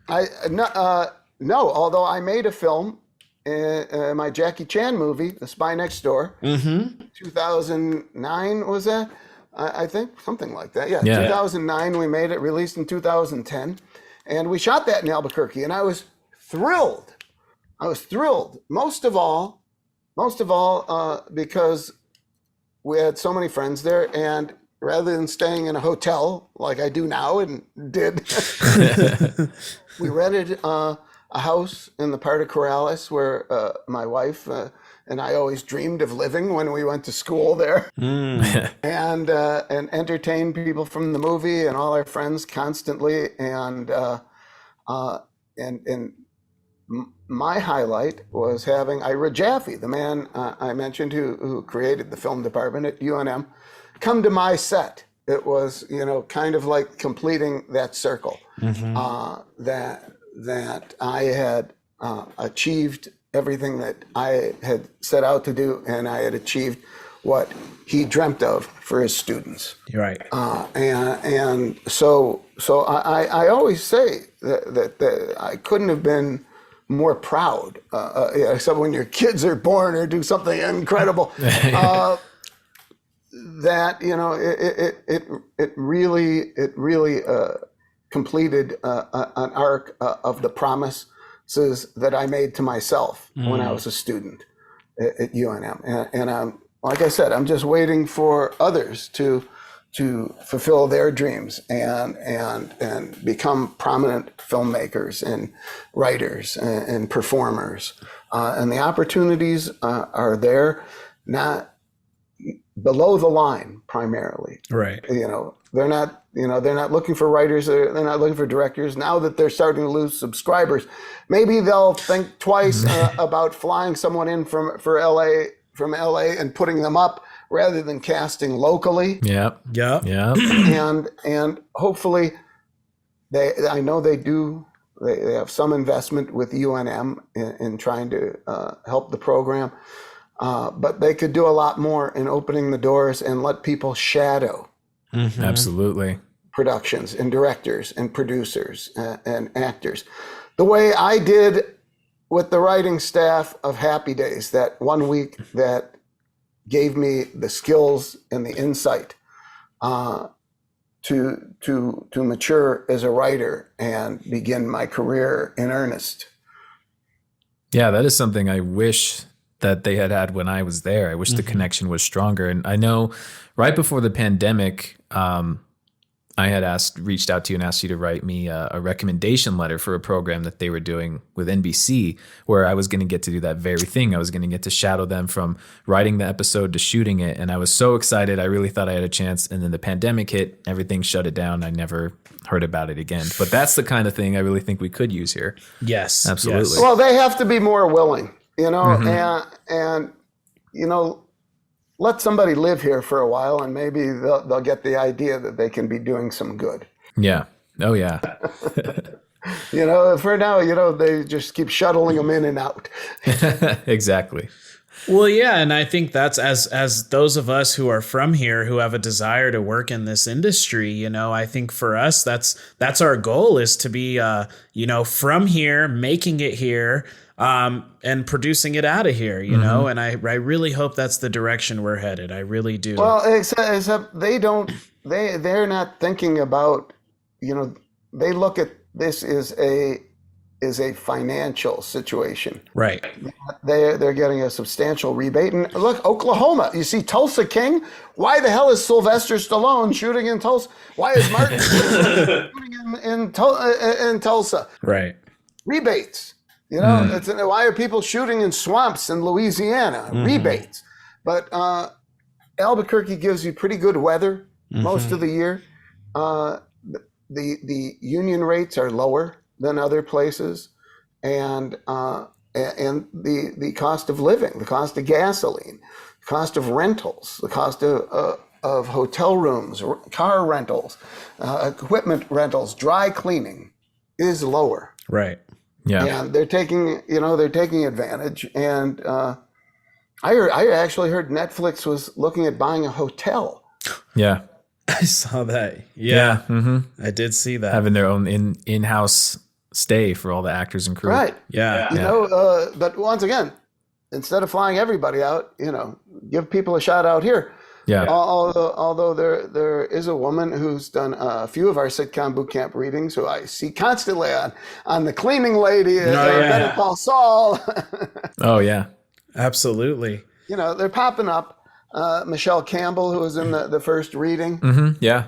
No, although I made a film, my Jackie Chan movie, The Spy Next Door, 2009 was that? I think something like that. Yeah, 2009 we made it, released in 2010, and we shot that in Albuquerque, and I was thrilled. Most of all, because we had so many friends there, and rather than staying in a hotel like I do now and did, we rented a house in the part of Corrales where my wife and I always dreamed of living when we went to school there, and entertained people from the movie and all our friends constantly, and my highlight was having Ira Jaffe, the man I mentioned who created the film department at UNM, come to my set. It was kind of like completing that circle, that I had achieved everything that I had set out to do, and I had achieved what he dreamt of for his students. You're right. And so I always say that I couldn't have been more proud, except when your kids are born or do something incredible. That it really completed an arc of the promises that I made to myself when I was a student at UNM, and like I said, I'm just waiting for others to fulfill their dreams and become prominent filmmakers and writers and performers, and the opportunities are there. below the line primarily. Right. They're not looking for writers. They're not looking for directors. Now that they're starting to lose subscribers, maybe they'll think twice about flying someone in from LA and putting them up rather than casting locally. Yep. And hopefully I know they have some investment with UNM in trying to help the program. But they could do a lot more in opening the doors and let people shadow Absolutely. productions and directors and producers and actors. The way I did with the writing staff of Happy Days, that 1 week that gave me the skills and the insight to mature as a writer and begin my career in earnest. Yeah, that is something I wish that they had when I was there. I wish the connection was stronger. And I know right before the pandemic, I had reached out to you and asked you to write me a recommendation letter for a program that they were doing with NBC, where I was going to get to do that very thing. I was going to get to shadow them from writing the episode to shooting it. And I was so excited. I really thought I had a chance. And then the pandemic hit, everything shut it down. I never heard about it again. But that's the kind of thing I really think we could use here. Yes. Absolutely. Yes. Well, they have to be more willing, and let somebody live here for a while, and maybe they'll get the idea that they can be doing some good. Yeah. Oh, yeah. For now, they just keep shuttling them in and out. Exactly. Well, yeah, and I think that's as those of us who are from here who have a desire to work in this industry, I think for us that's our goal, is to be from here, making it here, and producing it out of here, and I really hope that's the direction we're headed. I really do. Well, except they're not thinking about, they look at this as a financial situation. Right. They're getting a substantial rebate. And look, Oklahoma, you see Tulsa King? Why the hell is Sylvester Stallone shooting in Tulsa? Why is Martin shooting in Tulsa? Right. Rebates. Why are people shooting in swamps in Louisiana? Rebates. But Albuquerque gives you pretty good weather most of the year. The union rates are lower than other places, and the cost of living, the cost of gasoline, the cost of rentals, the cost of hotel rooms, car rentals, equipment rentals, dry cleaning is lower. Right. Yeah. And they're taking advantage. And I actually heard Netflix was looking at buying a hotel. Yeah. I saw that. Yeah. I did see that. Having their own in-house stay for all the actors and crew. Right. Yeah. But once again, instead of flying everybody out, give people a shot out here. Yeah. Although there is a woman who's done a few of our sitcom bootcamp readings, who I see constantly on the Cleaning Lady, Better Call Saul. Oh yeah, absolutely. They're popping up. Michelle Campbell, who was in the first reading. Yeah.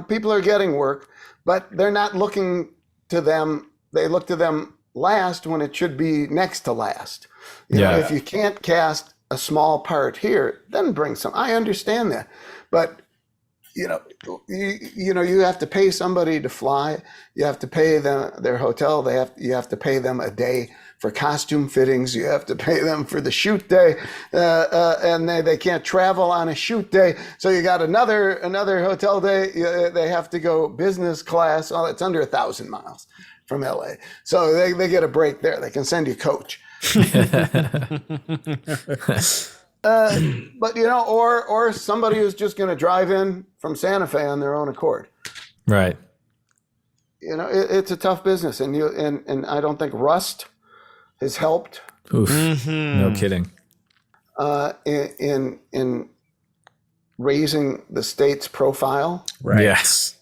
People are getting work, but they're not looking to them. They look to them last when it should be next to last. If you can't cast a small part here, then bring some. I understand that, but you have to pay somebody to fly. You have to pay them their hotel. You have to pay them a day for costume fittings. You have to pay them for the shoot day, and they can't travel on a shoot day. So you got another hotel day. They have to go business class. Oh, it's under 1,000 miles from LA, so they get a break there. They can send you coach. But or somebody who's just going to drive in from Santa Fe on their own accord. Right. It's a tough business, and I don't think Rust has helped. Oof. No kidding. In raising the state's profile. Right. Yes.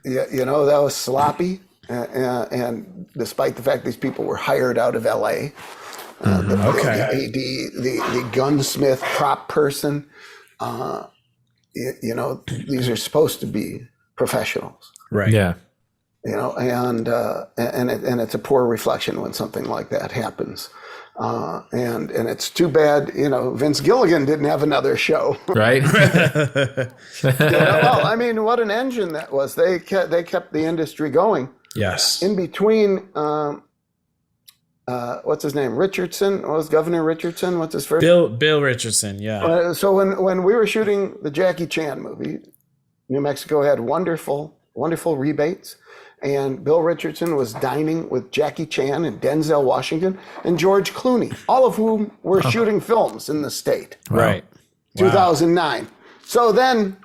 Yeah, that was sloppy, and despite the fact these people were hired out of LA. The AD, the gunsmith, prop person, these are supposed to be professionals, right? Yeah, and it's a poor reflection when something like that happens. And it's too bad, Vince Gilligan didn't have another show. Right. Well, I mean, what an engine that was. They kept the industry going. Yes. In between, what's his name? Richardson? What was Governor Richardson? What's his first? Bill Richardson. Yeah. So when we were shooting the Jackie Chan movie, New Mexico had wonderful rebates. And Bill Richardson was dining with Jackie Chan and Denzel Washington and George Clooney, all of whom were shooting films in the state. Right. 2009. So then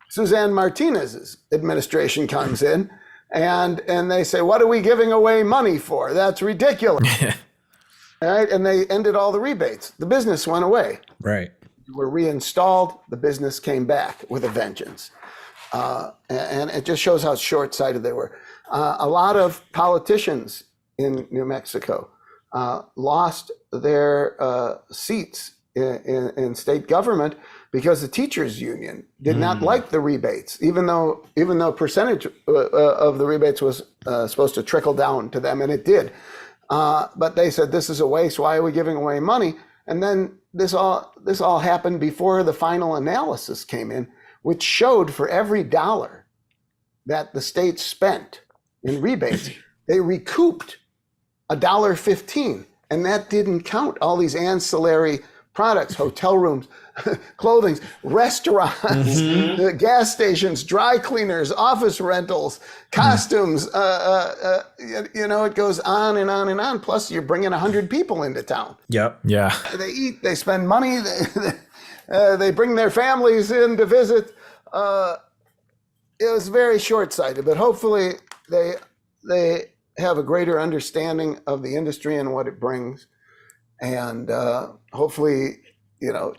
Suzanne Martinez's administration comes in and they say, what are we giving away money for? That's ridiculous. All right. And they ended all the rebates. The business went away. Right. We were reinstalled. The business came back with a vengeance. And it just shows how short-sighted they were. A lot of politicians in New Mexico lost their seats in state government because the teachers union did not like the rebates, even though percentage of the rebates was supposed to trickle down to them, and it did. But they said, this is a waste. Why are we giving away money? And then this all happened before the final analysis came in, which showed for every dollar that the state spent in rebates, they recouped $1.15. And that didn't count all these ancillary products, hotel rooms, clothing, restaurants, gas stations, dry cleaners, office rentals, costumes. It goes on and on and on. Plus, you're bringing 100 people into town. Yep. Yeah. They eat, they spend money, they bring their families in to visit. It was very short-sighted, but hopefully they have a greater understanding of the industry and what it brings. And hopefully,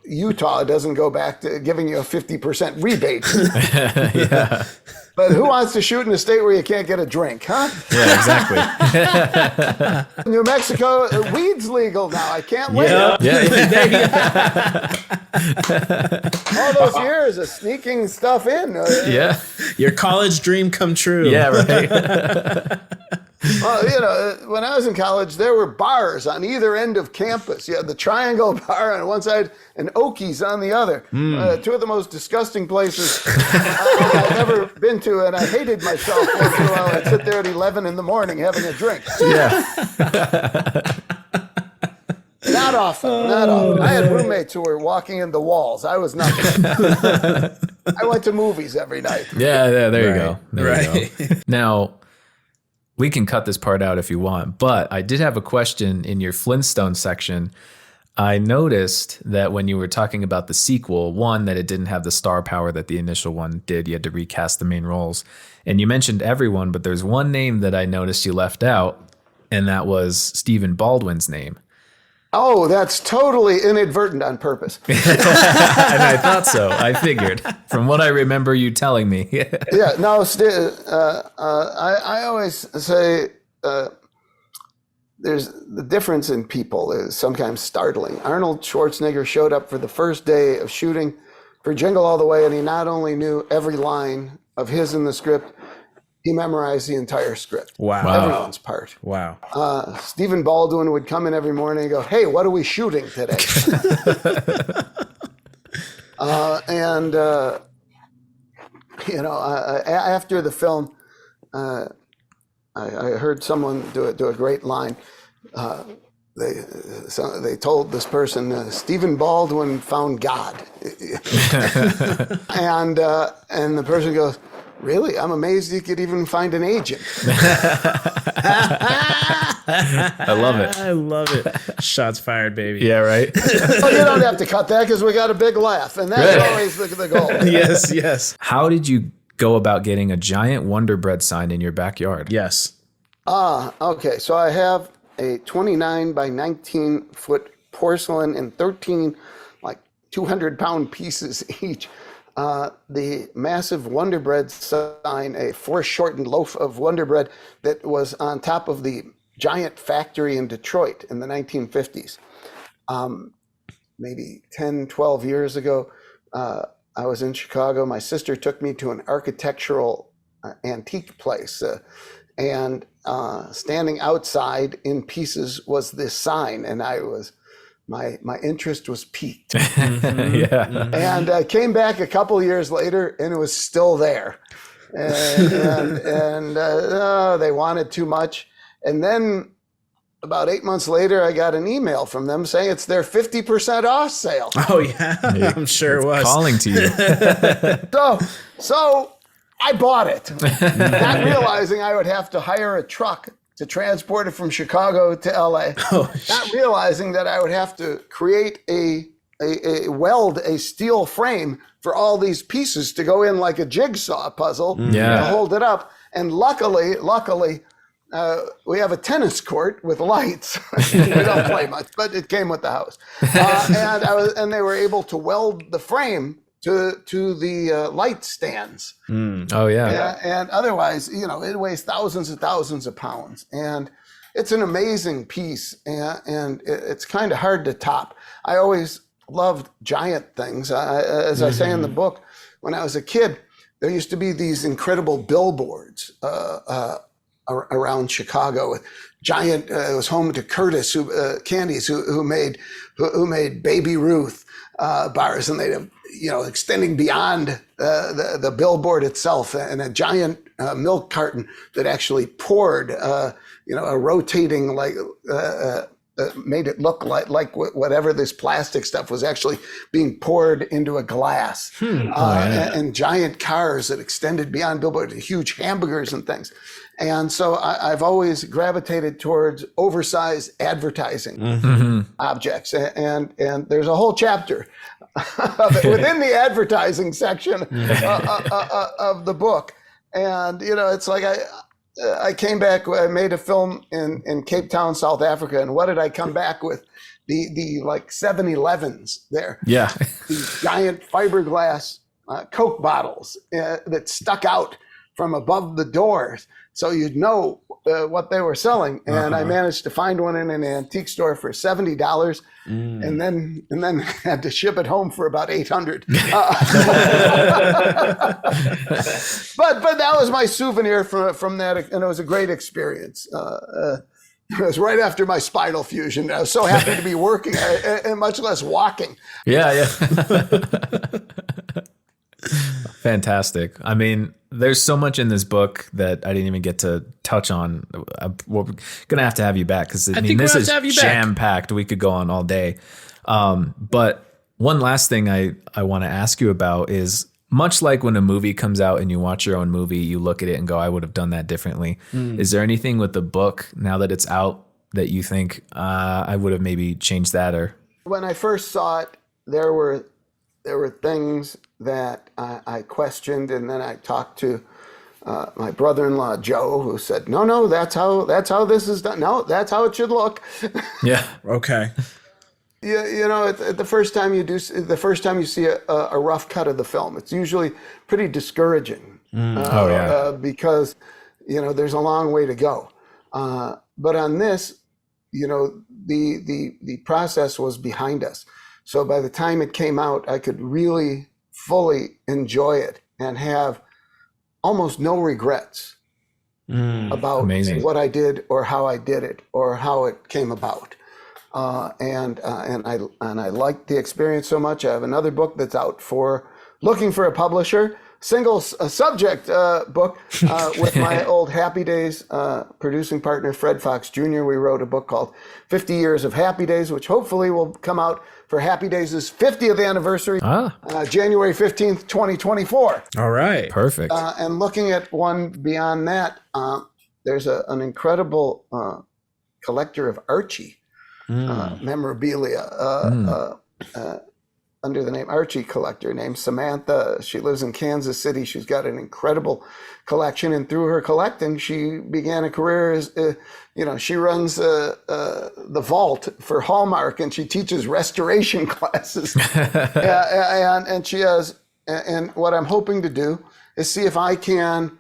Utah doesn't go back to giving you a 50% rebate. Yeah. But who wants to shoot in a state where you can't get a drink, huh? Yeah, exactly. New Mexico, weed's legal now. I can't wait. Yeah. All those years of sneaking stuff in. Yeah. Your college dream come true. Yeah, right. Well, when I was in college, there were bars on either end of campus. You had the Triangle Bar on one side and Okies on the other. Two of the most disgusting places I've ever been to, and I hated myself once in a while. I'd sit there at 11 in the morning having a drink. Yeah. Not often. I had roommates who were walking in the walls. I was nothing. I went to movies every night. Yeah, there you go. There you Right. go. Now, we can cut this part out if you want, but I did have a question in your Flintstone section. I noticed that when you were talking about the sequel, one, that it didn't have the star power that the initial one did. You had to recast the main roles. And you mentioned everyone, but there's one name that I noticed you left out, and that was Stephen Baldwin's name. Oh, that's totally inadvertent on purpose. And I thought so. I figured from what I remember you telling me. Yeah, no, I always say there's the difference in people is sometimes startling. Arnold Schwarzenegger showed up for the first day of shooting for Jingle All The Way, and he not only knew every line of his in the script, he memorized the entire script. Wow. Everyone's part. Wow. Stephen Baldwin would come in every morning and go, hey, what are we shooting today? After the film, I heard someone do a great line. They told this person, Stephen Baldwin found God. and the person goes, really? I'm amazed you could even find an agent. I love it. I love it. Shots fired, baby. Yeah, right? Well, you don't have to cut that because we got a big laugh, and that's always the goal. Yes. How did you go about getting a giant Wonderbread sign in your backyard? Yes. Okay. So I have a 29 by 19 foot porcelain and 13 200-pound pieces each. The massive Wonderbread sign, a foreshortened loaf of Wonderbread that was on top of the giant factory in Detroit in the 1950s. Maybe 10, 12 years ago, I was in Chicago. My sister took me to an architectural antique place. And standing outside in pieces was this sign, and my interest was piqued. And I came back a couple years later, and it was still there. And they wanted too much. And then about 8 months later, I got an email from them saying it's their 50% off sale. Oh, yeah. I'm sure it was. Calling to you. So I bought it, not realizing I would have to hire a truck to transport it from Chicago to LA. Not realizing that I would have to create weld a steel frame for all these pieces to go in like a jigsaw puzzle to hold it up. And luckily, we have a tennis court with lights. We don't play much, but it came with the house. And they were able to weld the frame to the light stands. Oh yeah. And otherwise, it weighs thousands and thousands of pounds, and it's an amazing piece, and it's kind of hard to top. I always loved giant things. As I say in the book, when I was a kid, there used to be these incredible billboards around Chicago with giant. It was home to Curtis Candies, who made Baby Ruth bars, and they'd have, extending beyond the billboard itself, and a giant milk carton that actually poured, a rotating made it look like whatever this plastic stuff was actually being poured into a glass. And giant cars that extended beyond billboard, huge hamburgers and things. And so I've always gravitated towards oversized advertising objects. And there's a whole chapter within the advertising section of the book. And, it's like I came back, I made a film in Cape Town, South Africa. And what did I come back with? The like 7-Elevens there. Yeah. These giant fiberglass Coke bottles that stuck out from above the doors, so you'd know what they were selling. And I managed to find one in an antique store for $70, and then had to ship it home for about $800. But that was my souvenir from that, and it was a great experience. It was right after my spinal fusion. I was so happy to be working, and much less walking. Yeah. Fantastic. I mean, there's so much in this book that I didn't even get to touch on. We're gonna have to have you back, because this is jam packed. We could go on all day. But one last thing I want to ask you about is, much like when a movie comes out and you watch your own movie, you look at it and go, I would have done that differently. Is there anything with the book now that it's out that you think I would have maybe changed that? Or when I first saw it, there were things that I questioned, and then I talked to my brother-in-law Joe, who said, "No, that's how this is done. No, that's how it should look." Yeah. Okay. The first time you see a rough cut of the film, it's usually pretty discouraging. Because there's a long way to go. But on this, the process was behind us. So by the time it came out, I could really fully enjoy it and have almost no regrets about what I did or how I did it or how it came about. And I liked the experience so much. I have another book that's out for looking for a publisher, subject book with my old Happy Days producing partner, Fred Fox Jr. We wrote a book called 50 Years of Happy Days, which hopefully will come out for Happy Days' 50th anniversary, January 15th, 2024. All right. Perfect. And looking at one beyond that, there's an incredible collector of Archie memorabilia under the name Archie Collector, named Samantha. She lives in Kansas City. She's got an incredible collection, and through her collecting, she began a career as, she runs the vault for Hallmark, and she teaches restoration classes. And she has, and what I'm hoping to do is see if I can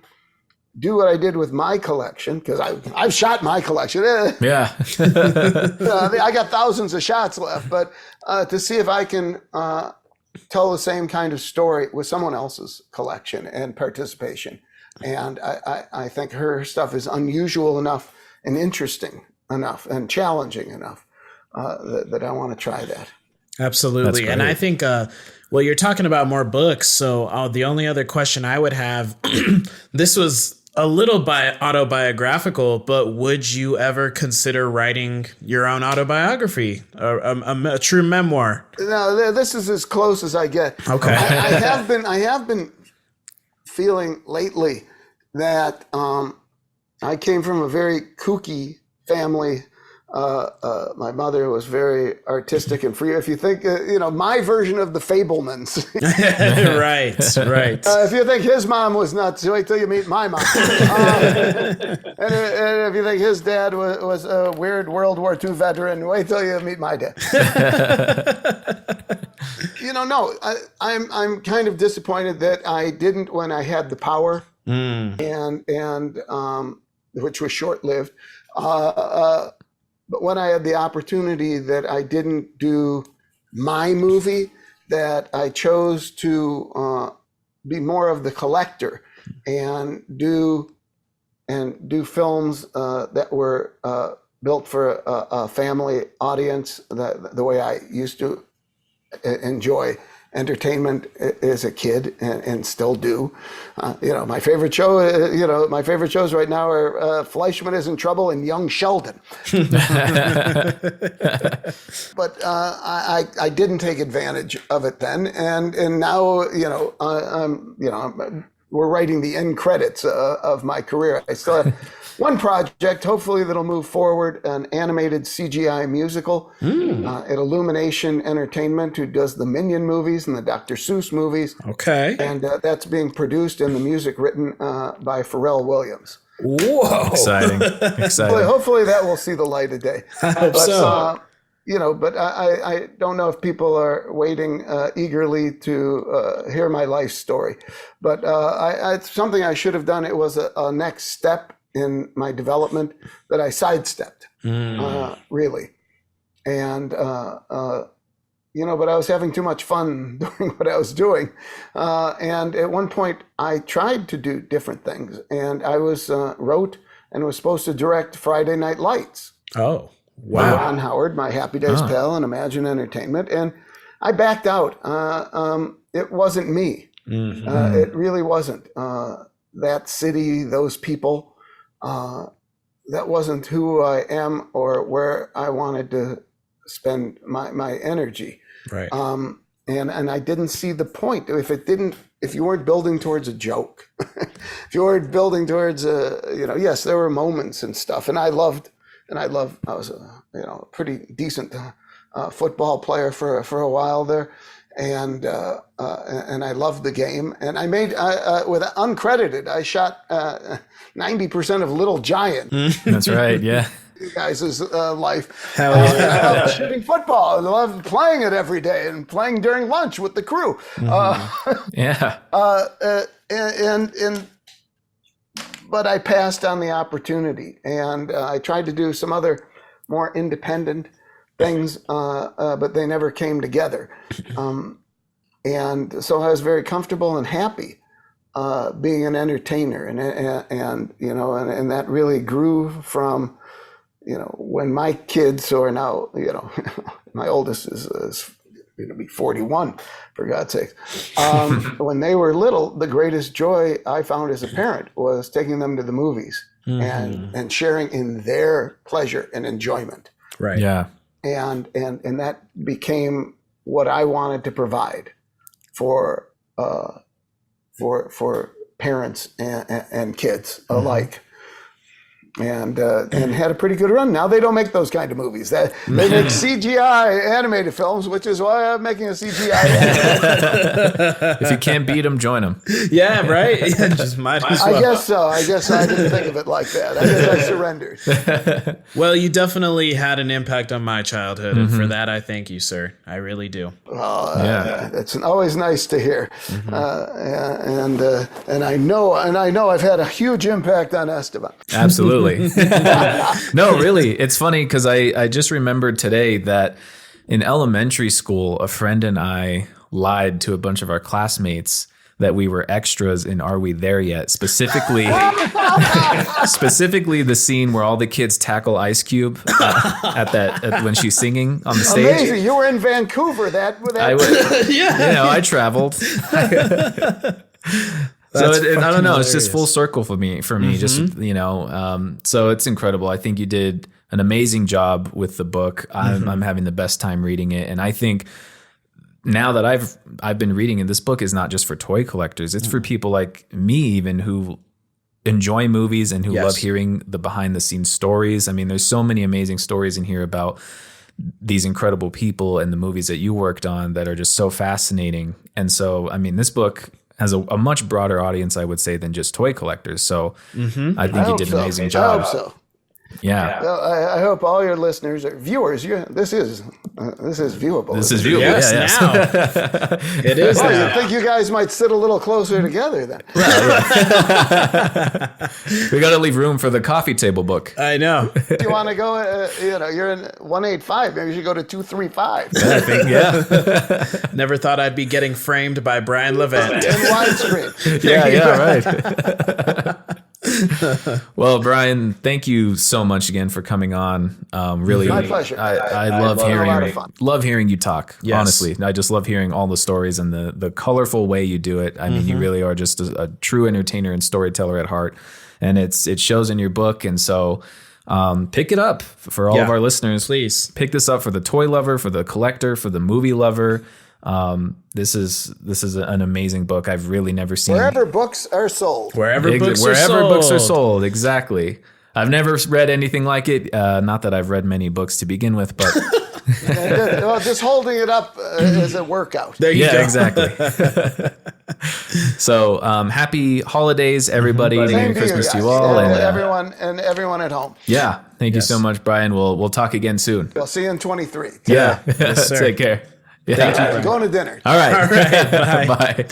do what I did with my collection, because I've shot my collection. Yeah. I got thousands of shots left, but to see if I can tell the same kind of story with someone else's collection and participation. And I think her stuff is unusual enough and interesting enough and challenging enough that I want to try that. Absolutely. And I think, well, you're talking about more books. So the only other question I would have, this was a little autobiographical, but would you ever consider writing your own autobiography, a true memoir? No, this is as close as I get. Okay. I have been feeling lately that I came from a very kooky family. My mother was very artistic and free. If you think, my version of the Fablemans. Right. If you think his mom was nuts, wait till you meet my mom. And if you think his dad was a weird World War II veteran, wait till you meet my dad. No, I'm kind of disappointed that I didn't when I had the power, and which was short-lived. But when I had the opportunity, that I didn't do my movie, that I chose to be more of the collector and do films that were built for a family audience, the way I used to enjoy entertainment as a kid and still do. My favorite show, my favorite shows right now are Fleischman is in Trouble and Young Sheldon. But I didn't take advantage of it then, and now we're writing the end credits of my career. I still have one project, hopefully that'll move forward, an animated CGI musical at Illumination Entertainment, who does the Minion movies and the Dr. Seuss movies. Okay. And that's being produced and the music written by Pharrell Williams. Whoa. Exciting. Hopefully that will see the light of day. I hope so. But I don't know if people are waiting eagerly to hear my life story. But it's something I should have done. It was a next step in my development that I sidestepped, really. And, but I was having too much fun doing what I was doing. And at one point I tried to do different things, and I wrote and was supposed to direct Friday Night Lights. Oh, wow. Ron Howard, my Happy Days pal, and Imagine Entertainment. And I backed out. It wasn't me. It really wasn't. That city, those people, that wasn't who I am or where I wanted to spend my energy. Right. And I didn't see the point. If you weren't building towards a joke, if you weren't building towards yes, there were moments and stuff. And I was a pretty decent football player for a while there. And I loved the game. And I made, with uncredited, I shot 90% of Little Giant. That's right. Yeah. You guys' life. Hell yeah. I love shooting football. I love playing it every day and playing during lunch with the crew. Yeah. But I passed on the opportunity, and I tried to do some other more independent things, but they never came together. And so I was very comfortable and happy being an entertainer, and that really grew from, when my kids, who are now, my oldest is going to be 41, for God's sake. When they were little, the greatest joy I found as a parent was taking them to the movies and sharing in their pleasure and enjoyment. Right. Yeah. And that became what I wanted to provide for parents and kids alike. And had a pretty good run. Now they don't make those kind of movies. They make CGI animated films, which is why I'm making a CGI animated. If you can't beat them, join them. Yeah, right? Yeah, just might as well. I guess so. I guess I didn't think of it like that. I guess I surrendered. Well, you definitely had an impact on my childhood, and for that I thank you, sir. I really do. It's always nice to hear. And I know I've had a huge impact on Esteban. Absolutely. No, really. It's funny because I just remembered today that in elementary school, a friend and I lied to a bunch of our classmates that we were extras in Are We There Yet? Specifically, specifically the scene where all the kids tackle Ice Cube when she's singing on the stage. Amazing! You were in Vancouver. I traveled. So I don't know. It's just full circle for me. Just so it's incredible. I think you did an amazing job with the book. I'm having the best time reading it, and I think now that I've been reading it, this book is not just for toy collectors. It's for people like me, even who enjoy movies and who love hearing the behind the scenes stories. I mean, there's so many amazing stories in here about these incredible people and the movies that you worked on that are just so fascinating. And so, I mean, this book has a much broader audience, I would say, than just toy collectors. So I think you did an amazing job. I hope so. Yeah. I hope all your listeners or viewers, this is viewable. This is viewable. Yes, now. It is Well, now. you think you guys might sit a little closer together then? We got to leave room for the coffee table book. I know. If you want to go, you're in 185. Maybe you should go to 235. I think, yeah. Never thought I'd be getting framed by Brian Levant. In widescreen. Right. Well, Brian, thank you so much again for coming on. Really, My pleasure. I love a lot of fun. hearing you talk. Yes. Honestly, I just love hearing all the stories and the colorful way you do it. I mean, you really are just a true entertainer and storyteller at heart, and it shows in your book. And so, pick it up for all of our listeners. Please pick this up for the toy lover, for the collector, for the movie lover. This is an amazing book. I've really never seen Wherever books are sold. wherever books are sold. Exactly. I've never read anything like it. Not that I've read many books to begin with, but Well, just holding it up is a workout. There you go. exactly. So happy holidays, everybody. Same Merry to Christmas to guys. you all, and and everyone at home. yeah, thank you so much, Brian. We'll talk again soon. We'll see you in 23. Yeah, Yes, sir. take care. Yeah. Going to dinner. All right. Bye. Bye.